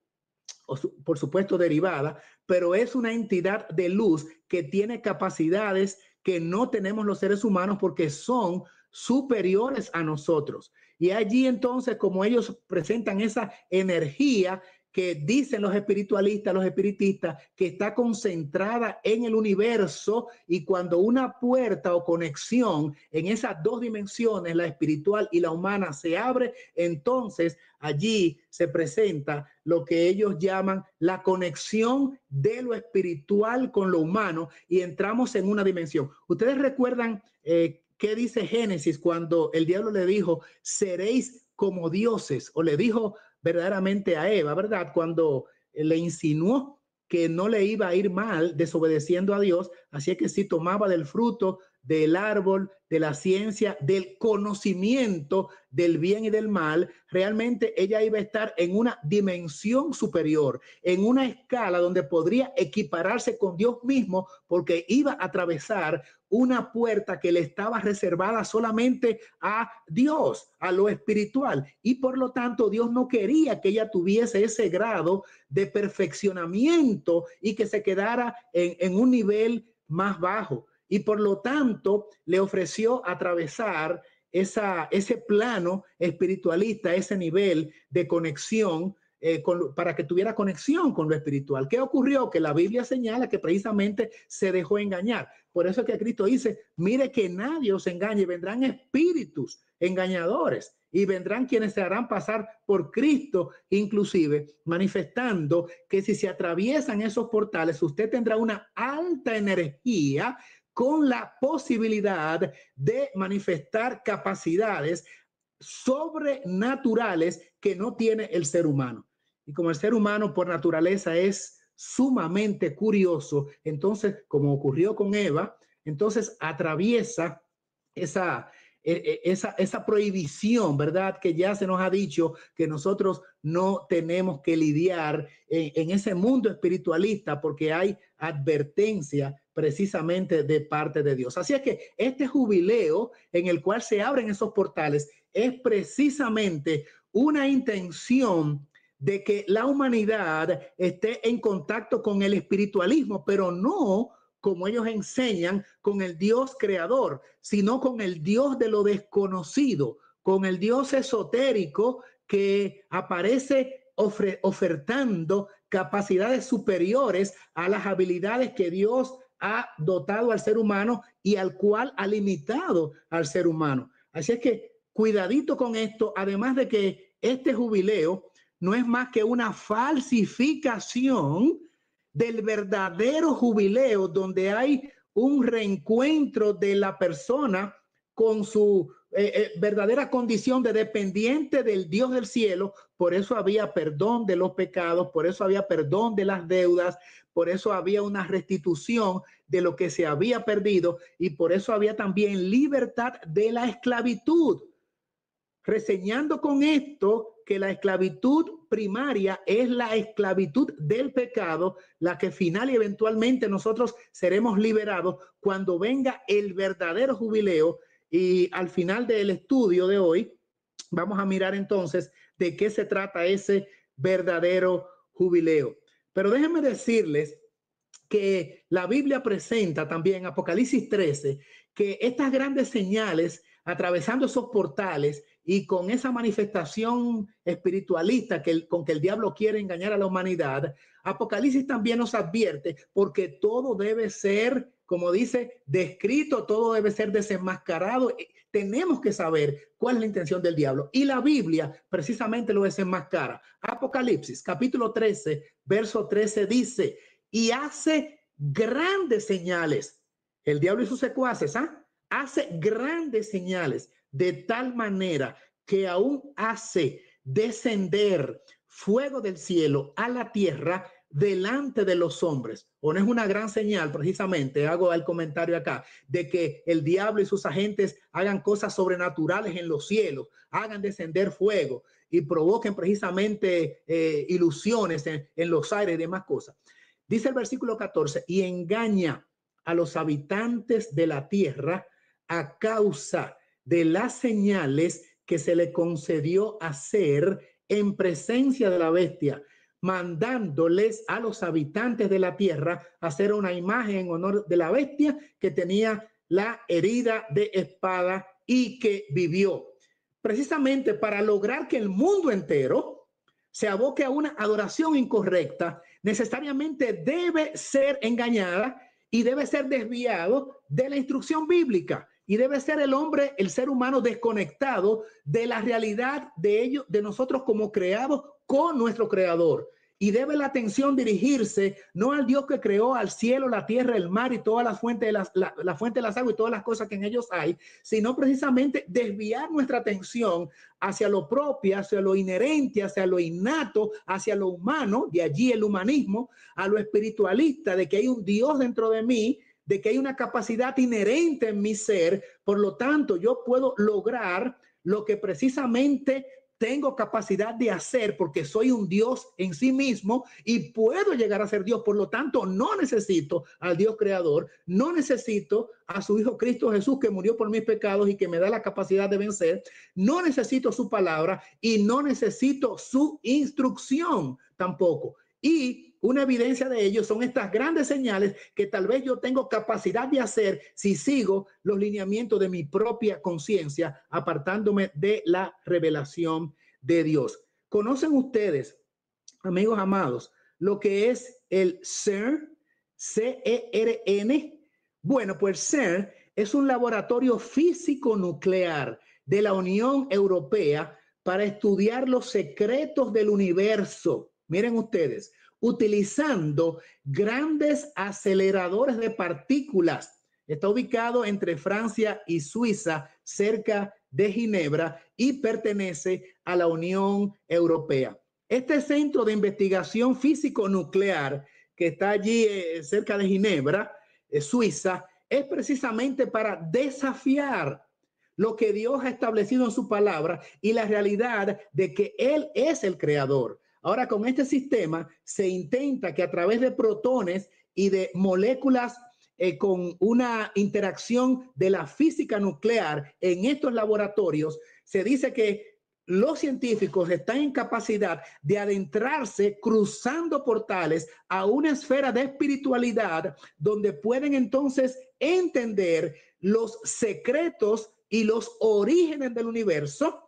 por supuesto derivada, pero es una entidad de luz que tiene capacidades que no tenemos los seres humanos porque son superiores a nosotros. Y allí entonces, como ellos presentan esa energía que dicen los espiritualistas, los espiritistas, que está concentrada en el universo, y cuando una puerta o conexión en esas dos dimensiones, la espiritual y la humana, se abre, entonces allí se presenta lo que ellos llaman la conexión de lo espiritual con lo humano y entramos en una dimensión. Ustedes recuerdan qué dice Génesis cuando el diablo le dijo, seréis como dioses, o le dijo verdaderamente a Eva, ¿verdad? Cuando le insinuó que no le iba a ir mal desobedeciendo a Dios, así que si tomaba del fruto del árbol, de la ciencia, del conocimiento del bien y del mal, realmente ella iba a estar en una dimensión superior, en una escala donde podría equipararse con Dios mismo, porque iba a atravesar una puerta que le estaba reservada solamente a Dios, a lo espiritual, y por lo tanto Dios no quería que ella tuviese ese grado de perfeccionamiento y que se quedara en un nivel más bajo. Y por lo tanto le ofreció atravesar ese plano espiritualista, ese nivel de conexión, para que tuviera conexión con lo espiritual. ¿Qué ocurrió? Que la Biblia señala que precisamente se dejó engañar. Por eso es que Cristo dice, mire que nadie os engañe, vendrán espíritus engañadores y vendrán quienes se harán pasar por Cristo, inclusive manifestando que si se atraviesan esos portales, usted tendrá una alta energía con la posibilidad de manifestar capacidades sobrenaturales que no tiene el ser humano. Y como el ser humano por naturaleza es sumamente curioso, entonces, como ocurrió con Eva, entonces atraviesa esa prohibición, ¿verdad? Que ya se nos ha dicho que nosotros no tenemos que lidiar en ese mundo espiritualista porque hay advertencia precisamente de parte de Dios. Así es que este jubileo en el cual se abren esos portales es precisamente una intención de que la humanidad esté en contacto con el espiritualismo, pero no como ellos enseñan, con el Dios creador, sino con el Dios de lo desconocido, con el Dios esotérico que aparece ofertando capacidades superiores a las habilidades que Dios ha dotado al ser humano y al cual ha limitado al ser humano. Así es que cuidadito con esto, además de que este jubileo no es más que una falsificación del verdadero jubileo, donde hay un reencuentro de la persona con su verdadera condición de dependiente del Dios del cielo. Por eso había perdón de los pecados, por eso había perdón de las deudas, por eso había una restitución de lo que se había perdido y por eso había también libertad de la esclavitud. Reseñando con esto que la esclavitud primaria es la esclavitud del pecado, la que final y eventualmente nosotros seremos liberados cuando venga el verdadero jubileo. Y al final del estudio de hoy vamos a mirar entonces de qué se trata ese verdadero jubileo. Pero déjenme decirles que la Biblia presenta también, Apocalipsis 13, que estas grandes señales atravesando esos portales y con esa manifestación espiritualista con que el diablo quiere engañar a la humanidad, Apocalipsis también nos advierte porque todo debe ser, como dice, descrito, todo debe ser desenmascarado. Tenemos que saber cuál es la intención del diablo y la Biblia precisamente lo desenmascara. Apocalipsis capítulo 13, verso 13 dice: y hace grandes señales. El diablo y sus secuaces, hace grandes señales de tal manera que aún hace descender fuego del cielo a la tierra delante de los hombres. ¿O no es una gran señal? Precisamente hago el comentario acá de que el diablo y sus agentes hagan cosas sobrenaturales en los cielos, hagan descender fuego y provoquen precisamente ilusiones en los aires y demás cosas. Dice el versículo 14: y engaña a los habitantes de la tierra a causa de las señales que se le concedió hacer en presencia de la bestia, mandándoles a los habitantes de la tierra hacer una imagen en honor de la bestia que tenía la herida de espada y que vivió. Precisamente para lograr que el mundo entero se aboque a una adoración incorrecta, necesariamente debe ser engañada y debe ser desviado de la instrucción bíblica y debe ser el hombre, el ser humano desconectado de la realidad de ellos, de nosotros como creados con nuestro creador. Y debe la atención dirigirse no al Dios que creó al cielo, la tierra, el mar y todas las fuentes de la fuente de las aguas y todas las cosas que en ellos hay, sino precisamente desviar nuestra atención hacia lo propio, hacia lo inherente, hacia lo innato, hacia lo humano, de allí el humanismo, a lo espiritualista, de que hay un Dios dentro de mí, de que hay una capacidad inherente en mi ser, por lo tanto yo puedo lograr lo que precisamente tengo capacidad de hacer porque soy un Dios en sí mismo y puedo llegar a ser Dios. Por lo tanto, no necesito al Dios creador, no necesito a su Hijo Cristo Jesús que murió por mis pecados y que me da la capacidad de vencer, no necesito su palabra y no necesito su instrucción tampoco. Y una evidencia de ello son estas grandes señales que tal vez yo tengo capacidad de hacer si sigo los lineamientos de mi propia conciencia, apartándome de la revelación de Dios. ¿Conocen ustedes, amigos amados, lo que es el CERN? C-E-R-N. Bueno, pues CERN es un laboratorio físico nuclear de la Unión Europea para estudiar los secretos del universo. Miren ustedes, utilizando grandes aceleradores de partículas. Está ubicado entre Francia y Suiza, cerca de Ginebra, y pertenece a la Unión Europea. Este centro de investigación físico-nuclear que está allí cerca de Ginebra, Suiza, es precisamente para desafiar lo que Dios ha establecido en su palabra y la realidad de que Él es el creador. Ahora, con este sistema se intenta que a través de protones y de moléculas con una interacción de la física nuclear en estos laboratorios, se dice que los científicos están en capacidad de adentrarse cruzando portales a una esfera de espiritualidad donde pueden entonces entender los secretos y los orígenes del universo,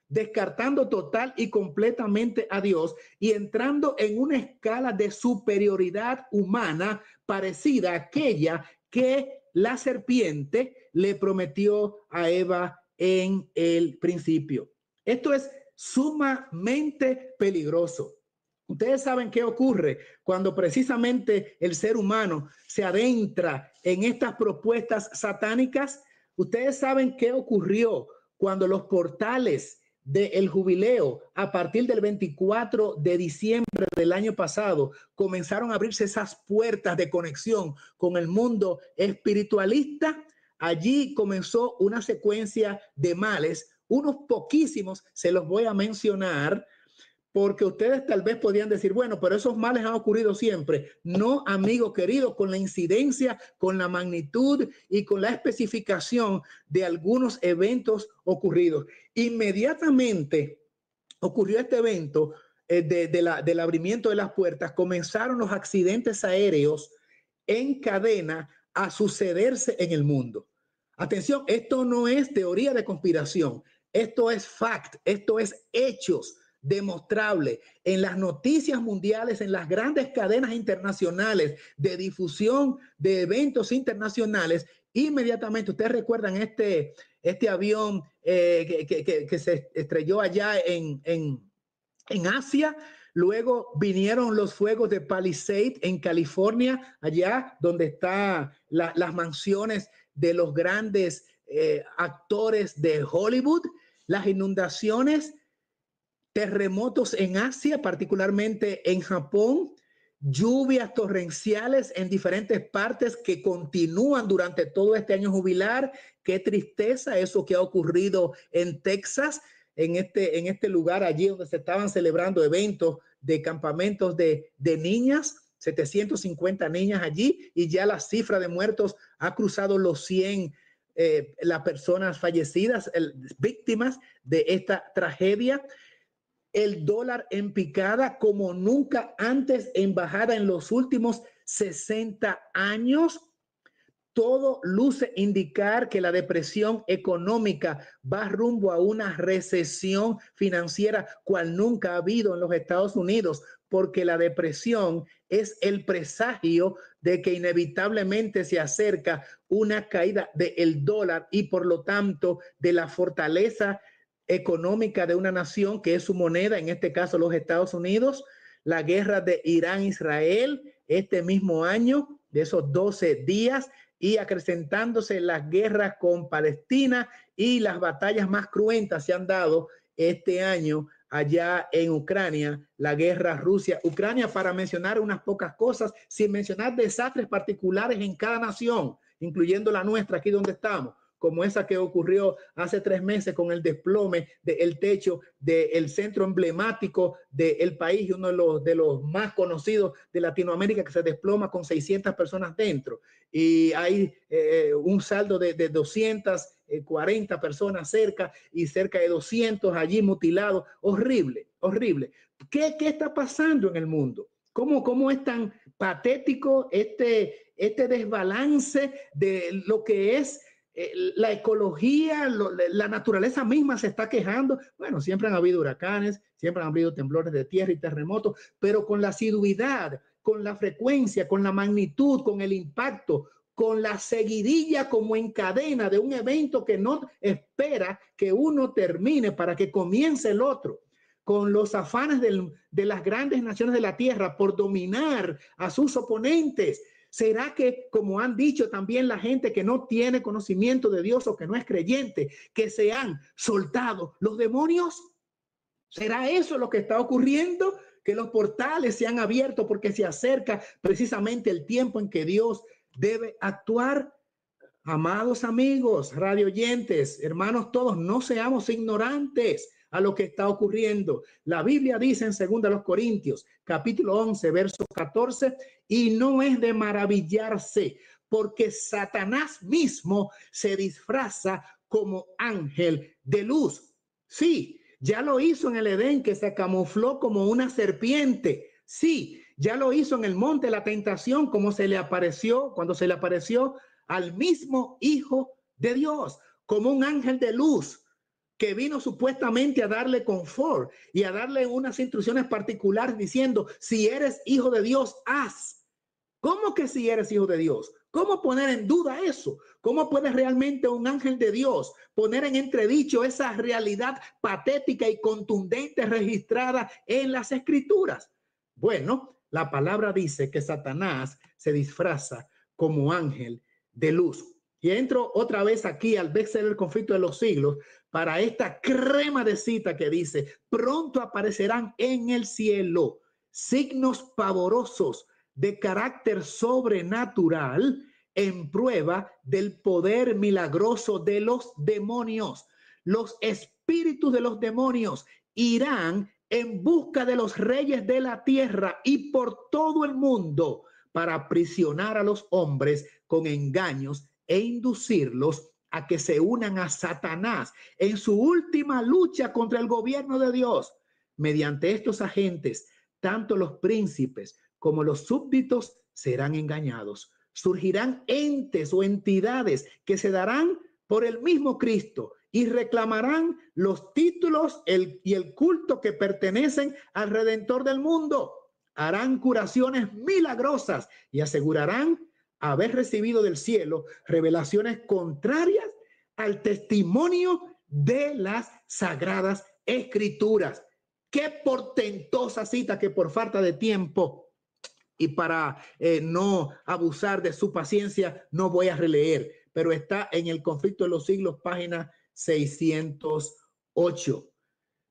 descartando total y completamente a Dios y entrando en una escala de superioridad humana parecida a aquella que la serpiente le prometió a Eva en el principio. Esto es sumamente peligroso. Ustedes saben qué ocurre cuando precisamente el ser humano se adentra en estas propuestas satánicas. Ustedes saben qué ocurrió cuando los portales del jubileo a partir del 24 de diciembre del año pasado comenzaron a abrirse esas puertas de conexión con el mundo espiritualista. Allí comenzó una secuencia de males, unos poquísimos se los voy a mencionar, porque ustedes tal vez podrían decir, bueno, pero esos males han ocurrido siempre. No, amigo querido, con la incidencia, con la magnitud y con la especificación de algunos eventos ocurridos. Inmediatamente ocurrió este evento del abrimiento de las puertas, comenzaron los accidentes aéreos en cadena a sucederse en el mundo. Atención, esto no es teoría de conspiración, esto es fact, esto es hechos demostrable en las noticias mundiales, en las grandes cadenas internacionales de difusión de eventos internacionales. Inmediatamente, ustedes recuerdan este avión que se estrelló allá en Asia. Luego vinieron los fuegos de Palisade en California, allá donde están las mansiones de los grandes actores de Hollywood, las inundaciones, terremotos en Asia, particularmente en Japón, lluvias torrenciales en diferentes partes que continúan durante todo este año jubilar. Qué tristeza eso que ha ocurrido en Texas, en este lugar allí donde se estaban celebrando eventos de campamentos de niñas, 750 niñas allí, y ya la cifra de muertos ha cruzado los 100, las personas fallecidas, víctimas de esta tragedia. El dólar en picada como nunca antes en bajada en los últimos 60 años. Todo luce indicar que la depresión económica va rumbo a una recesión financiera cual nunca ha habido en los Estados Unidos, porque la depresión es el presagio de que inevitablemente se acerca una caída del dólar y por lo tanto de la fortaleza económica de una nación que es su moneda, en este caso los Estados Unidos. La guerra de Irán-Israel este mismo año, de esos 12 días, y acrecentándose las guerras con Palestina y las batallas más cruentas se han dado este año allá en Ucrania, la guerra Rusia-Ucrania, para mencionar unas pocas cosas, sin mencionar desastres particulares en cada nación, incluyendo la nuestra, aquí donde estamos, como esa que ocurrió hace 3 meses con el desplome del techo del centro emblemático del país, uno de los más conocidos de Latinoamérica, que se desploma con 600 personas dentro. Y hay un saldo de 240 personas cerca y cerca de 200 allí mutilados. Horrible, horrible. ¿Qué está pasando en el mundo? ¿Cómo es tan patético este desbalance de lo que es la ecología? La naturaleza misma se está quejando. Bueno, siempre han habido huracanes, siempre han habido temblores de tierra y terremotos, pero con la asiduidad, con la frecuencia, con la magnitud, con el impacto, con la seguidilla como en cadena de un evento que no espera que uno termine para que comience el otro, con los afanes de las grandes naciones de la tierra por dominar a sus oponentes. ¿Será que, como han dicho también la gente que no tiene conocimiento de Dios o que no es creyente, que se han soltado los demonios? ¿Será eso lo que está ocurriendo? Que los portales se han abierto porque se acerca precisamente el tiempo en que Dios debe actuar. Amados amigos, radio oyentes, hermanos todos, no seamos ignorantes a lo que está ocurriendo. La Biblia dice en 2 Corintios, capítulo 11, verso 14, y no es de maravillarse, porque Satanás mismo se disfraza como ángel de luz. Sí, ya lo hizo en el Edén, que se camufló como una serpiente. Sí, ya lo hizo en el monte de la tentación, como se le apareció, cuando se le apareció al mismo Hijo de Dios, como un ángel de luz que vino supuestamente a darle confort y a darle unas instrucciones particulares diciendo, si eres hijo de Dios, haz. ¿Cómo que si eres hijo de Dios? ¿Cómo poner en duda eso? ¿Cómo puede realmente un ángel de Dios poner en entredicho esa realidad patética y contundente registrada en las Escrituras? Bueno, la palabra dice que Satanás se disfraza como ángel de luz. Y entro otra vez aquí al bestseller El conflicto de los siglos para esta crema de cita que dice, pronto aparecerán en el cielo signos pavorosos de carácter sobrenatural en prueba del poder milagroso de los demonios. Los espíritus de los demonios irán en busca de los reyes de la tierra y por todo el mundo para aprisionar a los hombres con engaños e inducirlos a que se unan a Satanás en su última lucha contra el gobierno de Dios. Mediante estos agentes, tanto los príncipes como los súbditos serán engañados. Surgirán entes o entidades que se darán por el mismo Cristo y reclamarán los títulos y el culto que pertenecen al Redentor del mundo. Harán curaciones milagrosas y asegurarán haber recibido del cielo revelaciones contrarias al testimonio de las sagradas escrituras. Qué portentosa cita que por falta de tiempo y para no abusar de su paciencia no voy a releer, pero está en El conflicto de los siglos, página 608.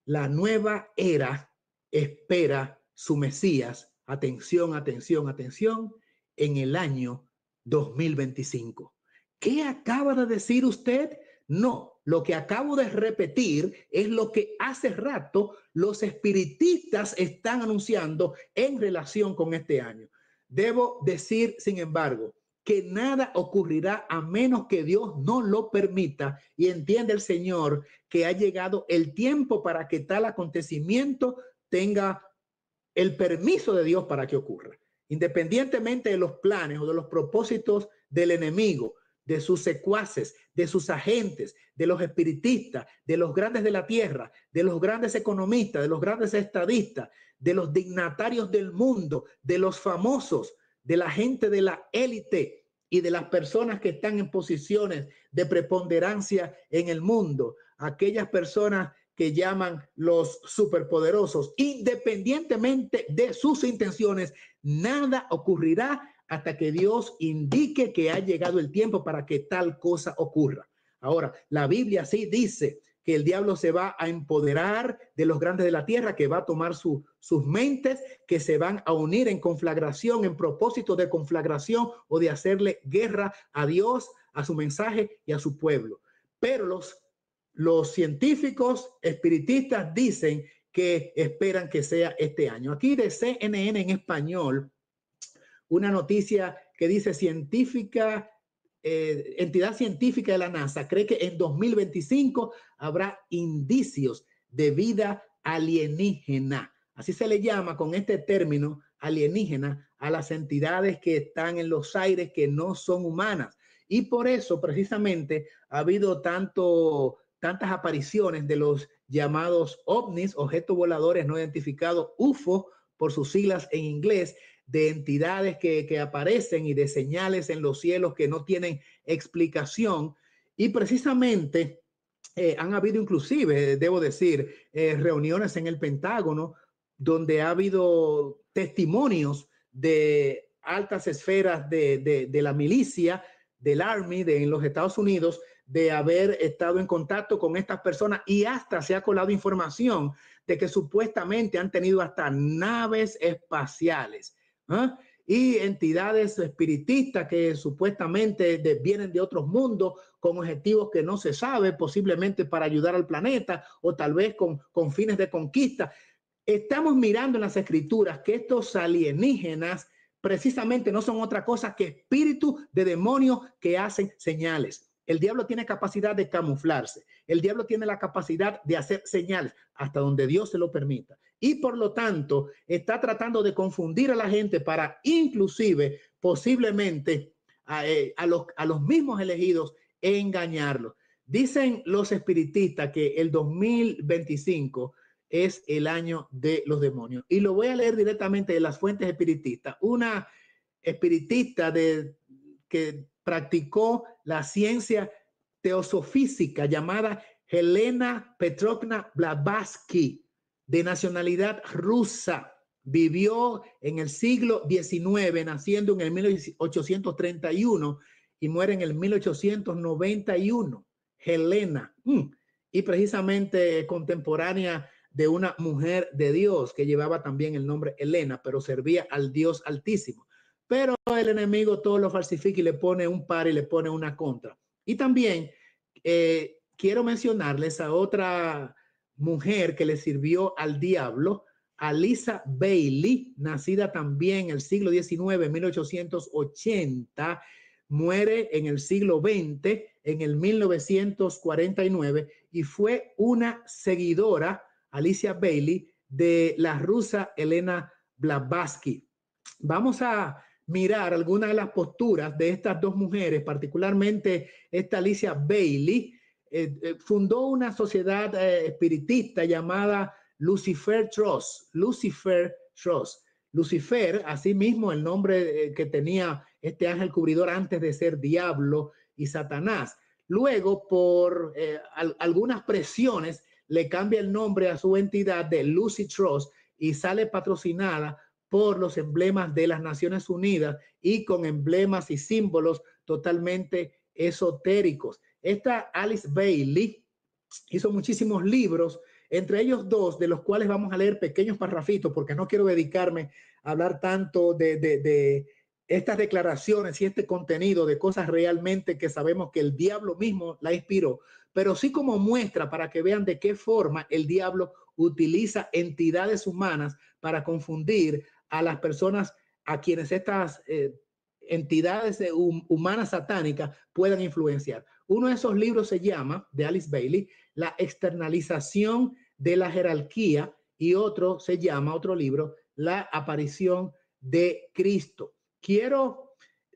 La nueva era espera su Mesías, atención, atención, atención, en el año 2025. ¿Qué acaba de decir usted? No, lo que acabo de repetir es lo que hace rato los espiritistas están anunciando en relación con este año. Debo decir, sin embargo, que nada ocurrirá a menos que Dios no lo permita, y entiende el Señor que ha llegado el tiempo para que tal acontecimiento tenga el permiso de Dios para que ocurra. Independientemente de los planes o de los propósitos del enemigo, de sus secuaces, de sus agentes, de los espiritistas, de los grandes de la tierra, de los grandes economistas, de los grandes estadistas, de los dignatarios del mundo, de los famosos, de la gente de la élite y de las personas que están en posiciones de preponderancia en el mundo, aquellas personas que llaman los superpoderosos, independientemente de sus intenciones, nada ocurrirá hasta que Dios indique que ha llegado el tiempo para que tal cosa ocurra. Ahora, la Biblia sí dice que el diablo se va a empoderar de los grandes de la tierra, que va a tomar sus mentes, que se van a unir en conflagración, en propósito de conflagración o de hacerle guerra a Dios, a su mensaje y a su pueblo. Pero los científicos espiritistas dicen que esperan que sea este año. Aquí de CNN en español, una noticia que dice entidad científica de la NASA cree que en 2025 habrá indicios de vida alienígena. Así se le llama con este término alienígena a las entidades que están en los aires que no son humanas. Y por eso precisamente ha habido tantas apariciones de los llamados ovnis, objetos voladores no identificados, UFO, por sus siglas en inglés, de entidades que aparecen y de señales en los cielos que no tienen explicación. Y precisamente han habido inclusive, debo decir, reuniones en el Pentágono donde ha habido testimonios de altas esferas de la milicia, del Army en los Estados Unidos, de haber estado en contacto con estas personas, y hasta se ha colado información de que supuestamente han tenido hasta naves espaciales. y entidades espiritistas que supuestamente vienen de otros mundos con objetivos que no se sabe, posiblemente para ayudar al planeta o tal vez con fines de conquista. Estamos mirando en las escrituras que estos alienígenas precisamente no son otra cosa que espíritus de demonios que hacen señales. El diablo tiene capacidad de camuflarse. El diablo tiene la capacidad de hacer señales hasta donde Dios se lo permita. Y por lo tanto, está tratando de confundir a la gente para inclusive, posiblemente, a los mismos elegidos engañarlos. Dicen los espiritistas que el 2025 es el año de los demonios. Y lo voy a leer directamente de las fuentes espiritistas. Una espiritista que practicó la ciencia teosofísica llamada Helena Petrovna Blavatsky, de nacionalidad rusa. Vivió en el siglo XIX, naciendo en el 1831 y muere en el 1891. Helena. Y precisamente contemporánea de una mujer de Dios que llevaba también el nombre Helena, pero servía al Dios Altísimo. Pero el enemigo todo lo falsifica y le pone un par y le pone una contra. Y también quiero mencionarles a otra mujer que le sirvió al diablo, Aliza Bailey, nacida también en el siglo XIX, 1880, muere en el siglo XX, en el 1949, y fue una seguidora, Alicia Bailey, de la rusa Helena Blavatsky. Vamos a mirar algunas de las posturas de estas dos mujeres, particularmente esta Alicia Bailey. Fundó una sociedad espiritista llamada Lucifer Trust. Lucifer Trust. Lucifer, asimismo el nombre que tenía este ángel cubridor antes de ser diablo y Satanás. Luego, por algunas presiones, le cambia el nombre a su entidad de Lucy Trust y sale patrocinada por los emblemas de las Naciones Unidas y con emblemas y símbolos totalmente esotéricos. Esta Alice Bailey hizo muchísimos libros, entre ellos dos, de los cuales vamos a leer pequeños parrafitos, porque no quiero dedicarme a hablar tanto de estas declaraciones y este contenido de cosas realmente que sabemos que el diablo mismo la inspiró, pero sí como muestra para que vean de qué forma el diablo utiliza entidades humanas para confundir a las personas a quienes estas entidades humanas satánicas puedan influenciar. Uno de esos libros se llama, de Alice Bailey, La externalización de la jerarquía, y otro se llama, otro libro, La aparición de Cristo. Quiero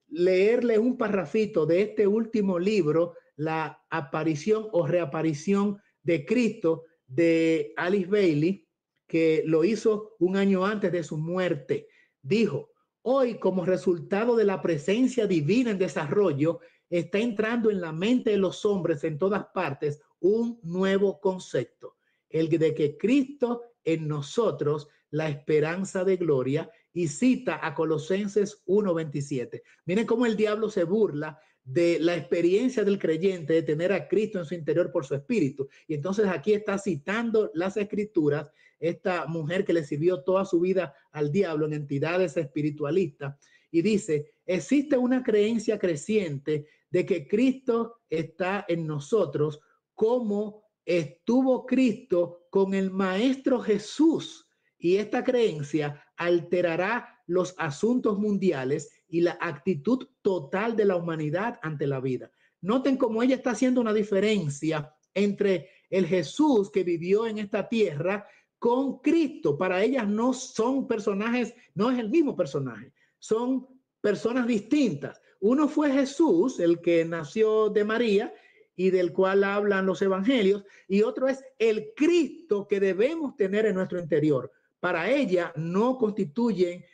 leerle un parrafito de este último libro, La aparición o reaparición de Cristo, de Alice Bailey, que lo hizo un año antes de su muerte. Dijo: hoy, como resultado de la presencia divina en desarrollo, está entrando en la mente de los hombres en todas partes un nuevo concepto, el de que Cristo en nosotros, la esperanza de gloria, y cita a Colosenses 1:27. Miren cómo el diablo se burla de la experiencia del creyente de tener a Cristo en su interior por su espíritu. Y entonces aquí está citando las escrituras, esta mujer que le sirvió toda su vida al diablo en entidades espiritualistas, y dice: existe una creencia creciente de que Cristo está en nosotros, como estuvo Cristo con el Maestro Jesús, y esta creencia alterará los asuntos mundiales y la actitud total de la humanidad ante la vida. Noten cómo ella está haciendo una diferencia entre el Jesús que vivió en esta tierra con Cristo. Para ellas no son personajes, no es el mismo personaje, son personas distintas. Uno fue Jesús, el que nació de María y del cual hablan los evangelios, y otro es el Cristo que debemos tener en nuestro interior. Para ella no constituyen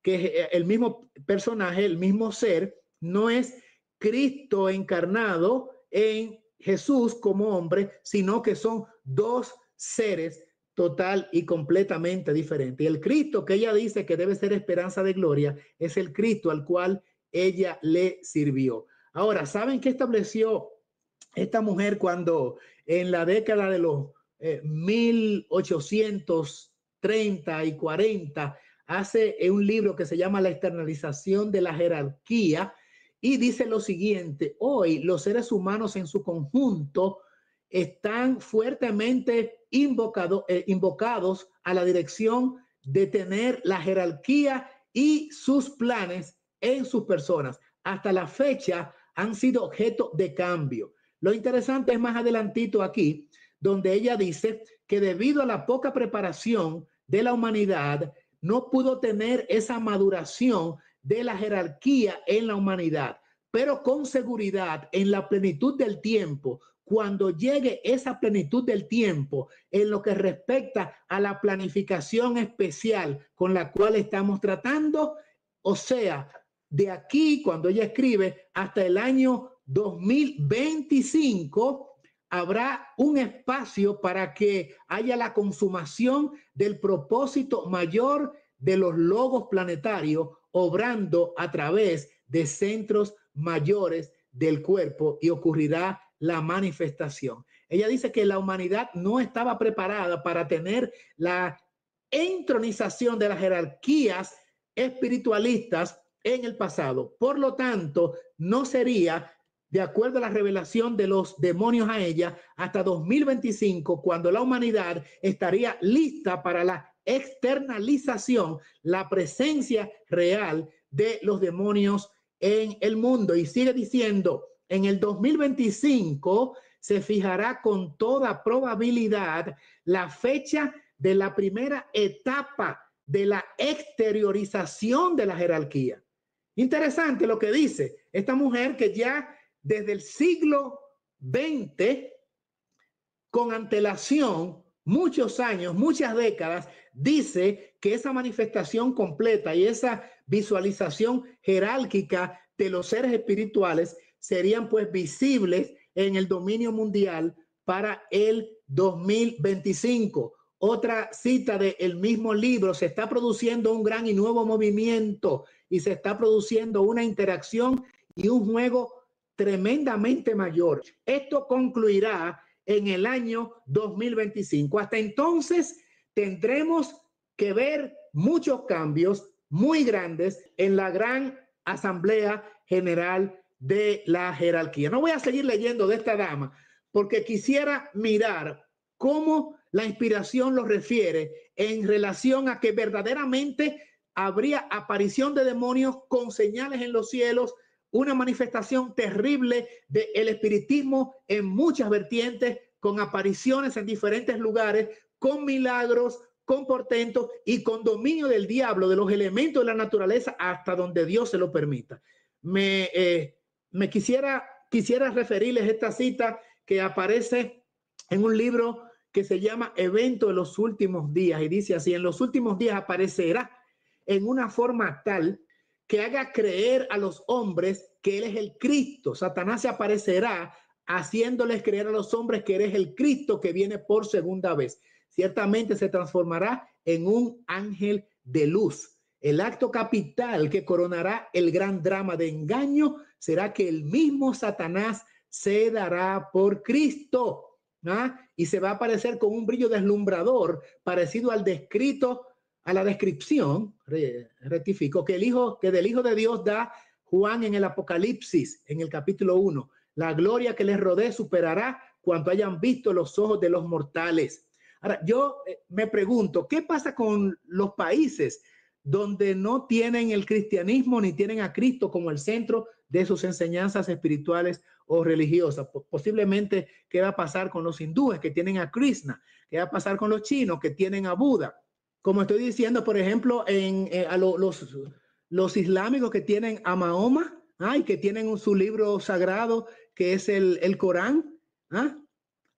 que el mismo personaje, el mismo ser, no es Cristo encarnado en Jesús como hombre, sino que son dos seres total y completamente diferentes. Y el Cristo que ella dice que debe ser esperanza de gloria es el Cristo al cual ella le sirvió. Ahora, ¿saben qué estableció esta mujer cuando en la década de los 1830 y 40 hace un libro que se llama La externalización de la jerarquía y dice lo siguiente: hoy los seres humanos en su conjunto están fuertemente invocados a la dirección de tener la jerarquía y sus planes en sus personas. Hasta la fecha han sido objeto de cambio. Lo interesante es más adelantito aquí, donde ella dice que debido a la poca preparación de la humanidad, no pudo tener esa maduración de la jerarquía en la humanidad, pero con seguridad en la plenitud del tiempo, cuando llegue esa plenitud del tiempo en lo que respecta a la planificación especial con la cual estamos tratando, o sea, de aquí, cuando ella escribe, hasta el año 2025, habrá un espacio para que haya la consumación del propósito mayor de los logos planetarios, obrando a través de centros mayores del cuerpo, y ocurrirá la manifestación. Ella dice que la humanidad no estaba preparada para tener la entronización de las jerarquías espiritualistas en el pasado. Por lo tanto, no sería, de acuerdo a la revelación de los demonios a ella, hasta 2025, cuando la humanidad estaría lista para la externalización, la presencia real de los demonios en el mundo. Y sigue diciendo, en el 2025 se fijará con toda probabilidad la fecha de la primera etapa de la exteriorización de la jerarquía. Interesante lo que dice esta mujer, que ya desde el siglo XX, con antelación, muchos años, muchas décadas, dice que esa manifestación completa y esa visualización jerárquica de los seres espirituales serían pues visibles en el dominio mundial para el 2025. Otra cita del mismo libro: se está produciendo un gran y nuevo movimiento y se está produciendo una interacción y un juego tremendamente mayor. Esto concluirá en el año 2025. Hasta entonces tendremos que ver muchos cambios muy grandes en la gran Asamblea General de la Jerarquía. No voy a seguir leyendo de esta dama porque quisiera mirar cómo la inspiración lo refiere en relación a que verdaderamente habría aparición de demonios con señales en los cielos, una manifestación terrible del espiritismo en muchas vertientes, con apariciones en diferentes lugares, con milagros, con portentos y con dominio del diablo, de los elementos de la naturaleza, hasta donde Dios se lo permita. Quisiera referirles esta cita que aparece en un libro que se llama Evento de los Últimos Días, y dice así: en los últimos días aparecerá en una forma tal que haga creer a los hombres que él es el Cristo. Satanás se aparecerá haciéndoles creer a los hombres que eres el Cristo que viene por segunda vez. Ciertamente se transformará en un ángel de luz. El acto capital que coronará el gran drama de engaño será que el mismo Satanás se dará por Cristo, y se va a aparecer con un brillo deslumbrador parecido al descrito, a la descripción, rectifico, que del Hijo de Dios da Juan en el Apocalipsis, en el capítulo 1. La gloria que les rodee superará cuanto hayan visto los ojos de los mortales. Ahora, yo me pregunto, ¿qué pasa con los países donde no tienen el cristianismo ni tienen a Cristo como el centro de sus enseñanzas espirituales o religiosas? Posiblemente, ¿qué va a pasar con los hindúes que tienen a Krishna? ¿Qué va a pasar con los chinos que tienen a Buda? Como estoy diciendo, por ejemplo, a los islámicos que tienen a Mahoma, y que tienen su libro sagrado que es el Corán.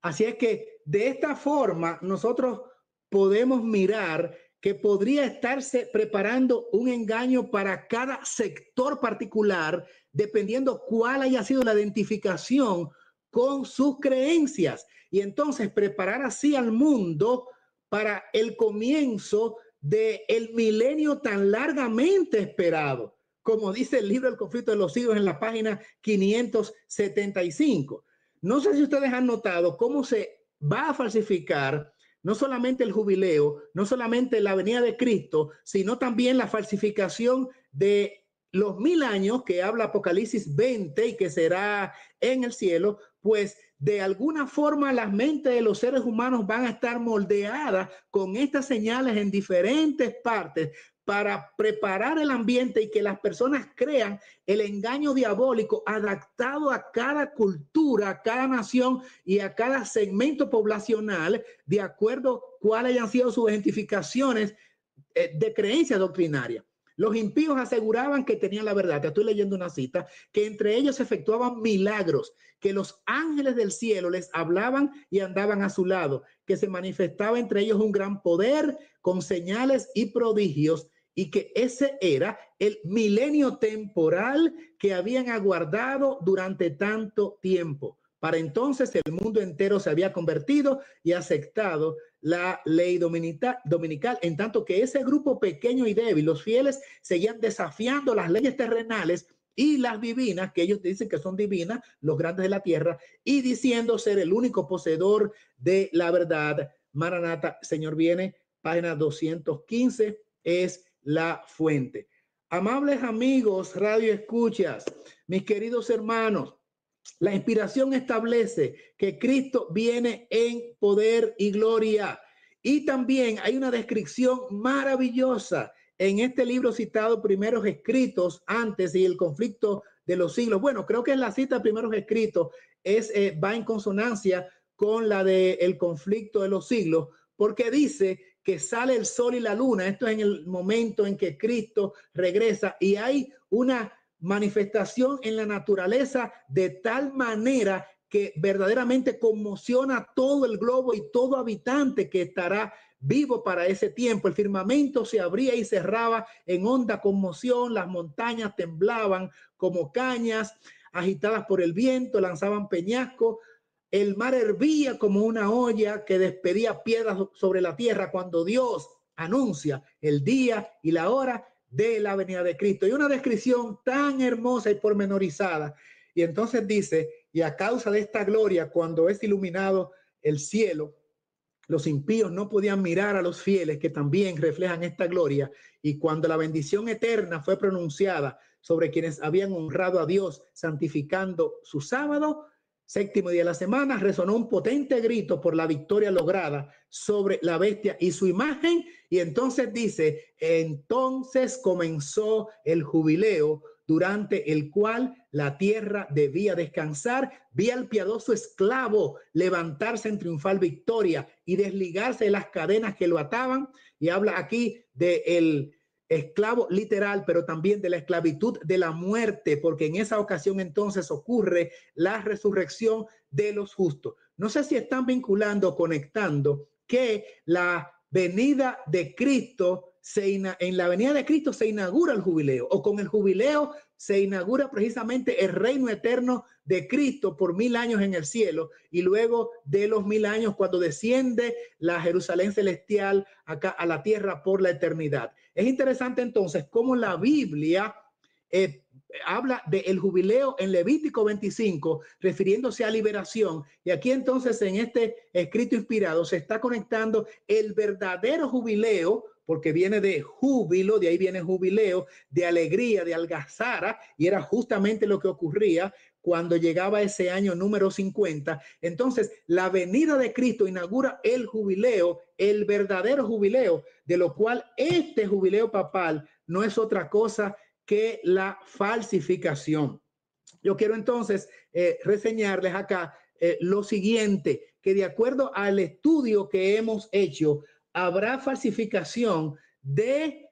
Así es que de esta forma nosotros podemos mirar que podría estarse preparando un engaño para cada sector particular, dependiendo cuál haya sido la identificación con sus creencias, y entonces preparar así al mundo para el comienzo del milenio tan largamente esperado, como dice el libro El conflicto de los siglos en la página 575. No sé si ustedes han notado cómo se va a falsificar no solamente el jubileo, no solamente la venida de Cristo, sino también la falsificación de los 1000 años que habla Apocalipsis 20 y que será en el cielo, pues de alguna forma las mentes de los seres humanos van a estar moldeadas con estas señales en diferentes partes para preparar el ambiente y que las personas crean el engaño diabólico adaptado a cada cultura, a cada nación y a cada segmento poblacional, de acuerdo cuáles hayan sido sus identificaciones de creencia doctrinaria. Los impíos aseguraban que tenían la verdad. Te estoy leyendo una cita, que entre ellos se efectuaban milagros, que los ángeles del cielo les hablaban y andaban a su lado, que se manifestaba entre ellos un gran poder con señales y prodigios, y que ese era el milenio temporal que habían aguardado durante tanto tiempo. Para entonces el mundo entero se había convertido y aceptado la ley dominical, en tanto que ese grupo pequeño y débil, los fieles, seguían desafiando las leyes terrenales y las divinas, que ellos dicen que son divinas, los grandes de la tierra, y diciendo ser el único poseedor de la verdad. Maranata, Señor viene, página 215, es la fuente. Amables amigos, radio escuchas, mis queridos hermanos, la inspiración establece que Cristo viene en poder y gloria. Y también hay una descripción maravillosa en este libro citado, Primeros Escritos, antes y el conflicto de los siglos. Bueno, creo que la cita de Primeros Escritos va en consonancia con la del conflicto de los siglos, porque dice que sale el sol y la luna. Esto es en el momento en que Cristo regresa y hay una manifestación en la naturaleza de tal manera que verdaderamente conmociona a todo el globo y todo habitante que estará vivo para ese tiempo. El firmamento se abría y cerraba en honda conmoción, las montañas temblaban como cañas agitadas por el viento, lanzaban peñascos, el mar hervía como una olla que despedía piedras sobre la tierra cuando Dios anuncia el día y la hora de la venida de Cristo. Y una descripción tan hermosa y pormenorizada. Y entonces dice, y a causa de esta gloria, cuando es iluminado el cielo, los impíos no podían mirar a los fieles que también reflejan esta gloria. Y cuando la bendición eterna fue pronunciada sobre quienes habían honrado a Dios, santificando su sábado, séptimo día de la semana, resonó un potente grito por la victoria lograda sobre la bestia y su imagen. Y entonces dice, entonces comenzó el jubileo durante el cual la tierra debía descansar. Vi al piadoso esclavo levantarse en triunfal victoria y desligarse de las cadenas que lo ataban. Y habla aquí del esclavo literal, pero también de la esclavitud de la muerte, porque en esa ocasión entonces ocurre la resurrección de los justos. No sé si están vinculando, conectando que la venida de Cristo, en la venida de Cristo se inaugura el jubileo, o con el jubileo se inaugura precisamente el reino eterno de Cristo por 1000 años en el cielo, y luego de los 1000 años cuando desciende la Jerusalén celestial acá a la tierra por la eternidad. Es interesante entonces cómo la Biblia habla del jubileo en Levítico 25, refiriéndose a liberación. Y aquí entonces en este escrito inspirado se está conectando el verdadero jubileo, porque viene de júbilo, de ahí viene jubileo, de alegría, de algazara, y era justamente lo que ocurría cuando llegaba ese año número 50. Entonces, la venida de Cristo inaugura el jubileo, el verdadero jubileo, de lo cual este jubileo papal no es otra cosa que la falsificación. Yo quiero entonces reseñarles acá lo siguiente, que de acuerdo al estudio que hemos hecho, habrá falsificación de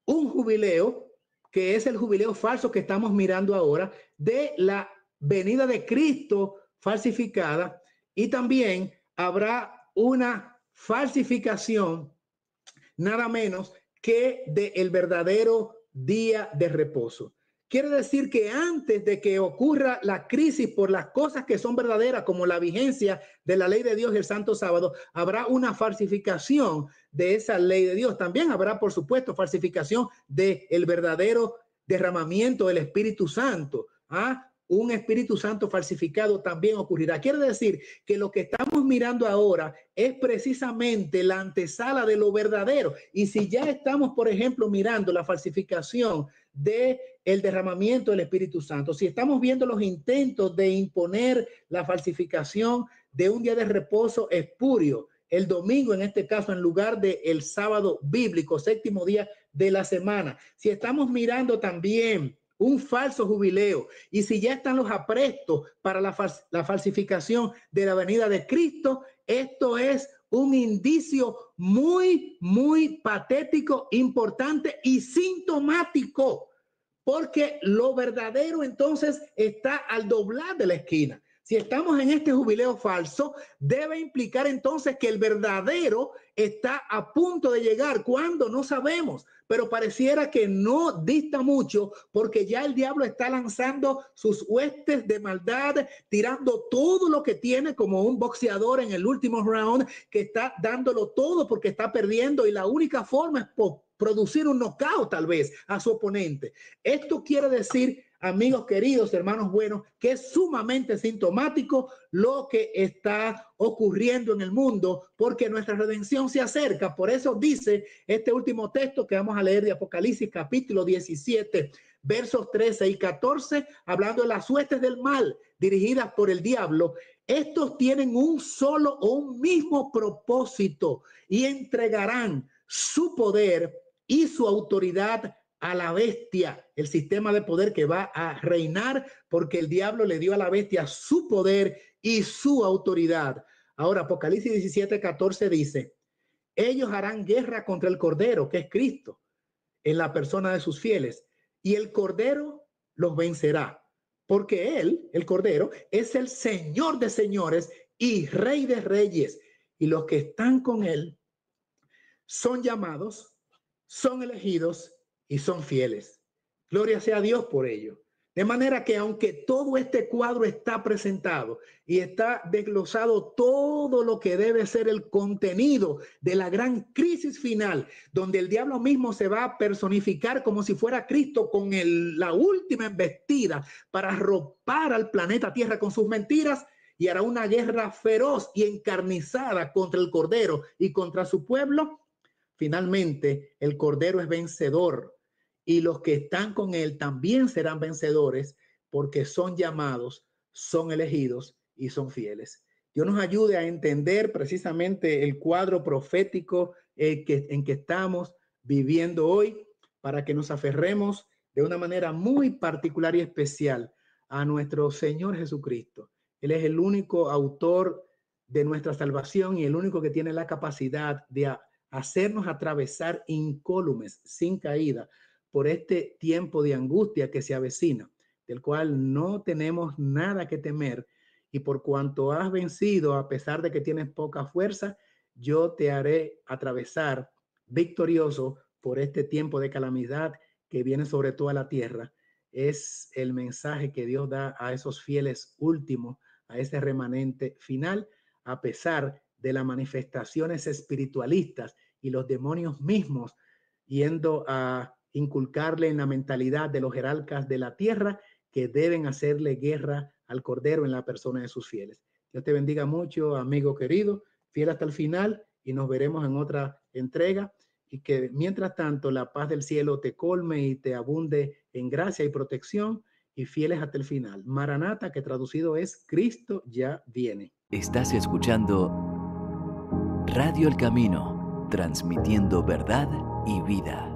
un jubileo, que es el jubileo falso que estamos mirando ahora, de la venida de Cristo falsificada, y también habrá una falsificación nada menos que del verdadero día de reposo. Quiere decir que antes de que ocurra la crisis por las cosas que son verdaderas, como la vigencia de la ley de Dios y el Santo Sábado, habrá una falsificación de esa ley de Dios. También habrá, por supuesto, falsificación del verdadero derramamiento del Espíritu Santo. un Espíritu Santo falsificado también ocurrirá. Quiere decir que lo que estamos mirando ahora es precisamente la antesala de lo verdadero. Y si ya estamos, por ejemplo, mirando la falsificación de el derramamiento del Espíritu Santo, si estamos viendo los intentos de imponer la falsificación de un día de reposo espurio, el domingo en este caso en lugar de el sábado bíblico, séptimo día de la semana, si estamos mirando también un falso jubileo, y si ya están los aprestos para la falsificación de la venida de Cristo, esto es un indicio muy, muy patético, importante y sintomático, porque lo verdadero entonces está al doblar de la esquina. Si estamos en este jubileo falso, debe implicar entonces que el verdadero está a punto de llegar. ¿Cuándo? No sabemos, pero pareciera que no dista mucho, porque ya el diablo está lanzando sus huestes de maldad, tirando todo lo que tiene como un boxeador en el último round, que está dándolo todo porque está perdiendo, y la única forma es producir un knockout tal vez a su oponente. Esto quiere decir, amigos queridos, hermanos buenos, que es sumamente sintomático lo que está ocurriendo en el mundo, porque nuestra redención se acerca. Por eso dice este último texto que vamos a leer de Apocalipsis capítulo 17, versos 13 y 14, hablando de las huestes del mal dirigidas por el diablo. Estos tienen un solo o un mismo propósito y entregarán su poder y su autoridad a la bestia, el sistema de poder que va a reinar, porque el diablo le dio a la bestia su poder y su autoridad. Ahora, Apocalipsis 17, 14 dice: ellos harán guerra contra el Cordero, que es Cristo, en la persona de sus fieles, y el Cordero los vencerá, porque él, el Cordero, es el Señor de señores y Rey de reyes, y los que están con él son llamados, son elegidos y son fieles. Gloria sea a Dios por ello. De manera que aunque todo este cuadro está presentado y está desglosado todo lo que debe ser el contenido de la gran crisis final, donde el diablo mismo se va a personificar como si fuera Cristo con la última embestida para arropar al planeta Tierra con sus mentiras, y hará una guerra feroz y encarnizada contra el Cordero y contra su pueblo, finalmente el Cordero es vencedor, y los que están con él también serán vencedores, porque son llamados, son elegidos y son fieles. Dios nos ayude a entender precisamente el cuadro profético en que estamos viviendo hoy, para que nos aferremos de una manera muy particular y especial a nuestro Señor Jesucristo. Él es el único autor de nuestra salvación y el único que tiene la capacidad de hacernos atravesar incólumes, sin caída, por este tiempo de angustia que se avecina, del cual no tenemos nada que temer. Y por cuanto has vencido, a pesar de que tienes poca fuerza, yo te haré atravesar victorioso por este tiempo de calamidad que viene sobre toda la tierra. Es el mensaje que Dios da a esos fieles últimos, a ese remanente final, a pesar de las manifestaciones espiritualistas y los demonios mismos yendo a inculcarle en la mentalidad de los jerarcas de la tierra que deben hacerle guerra al Cordero en la persona de sus fieles. Dios te bendiga mucho, amigo querido, fiel hasta el final, y nos veremos en otra entrega, y que mientras tanto la paz del cielo te colme y te abunde en gracia y protección, y fieles hasta el final. Maranata, que traducido es Cristo ya viene. Estás escuchando Radio El Camino, transmitiendo verdad y vida.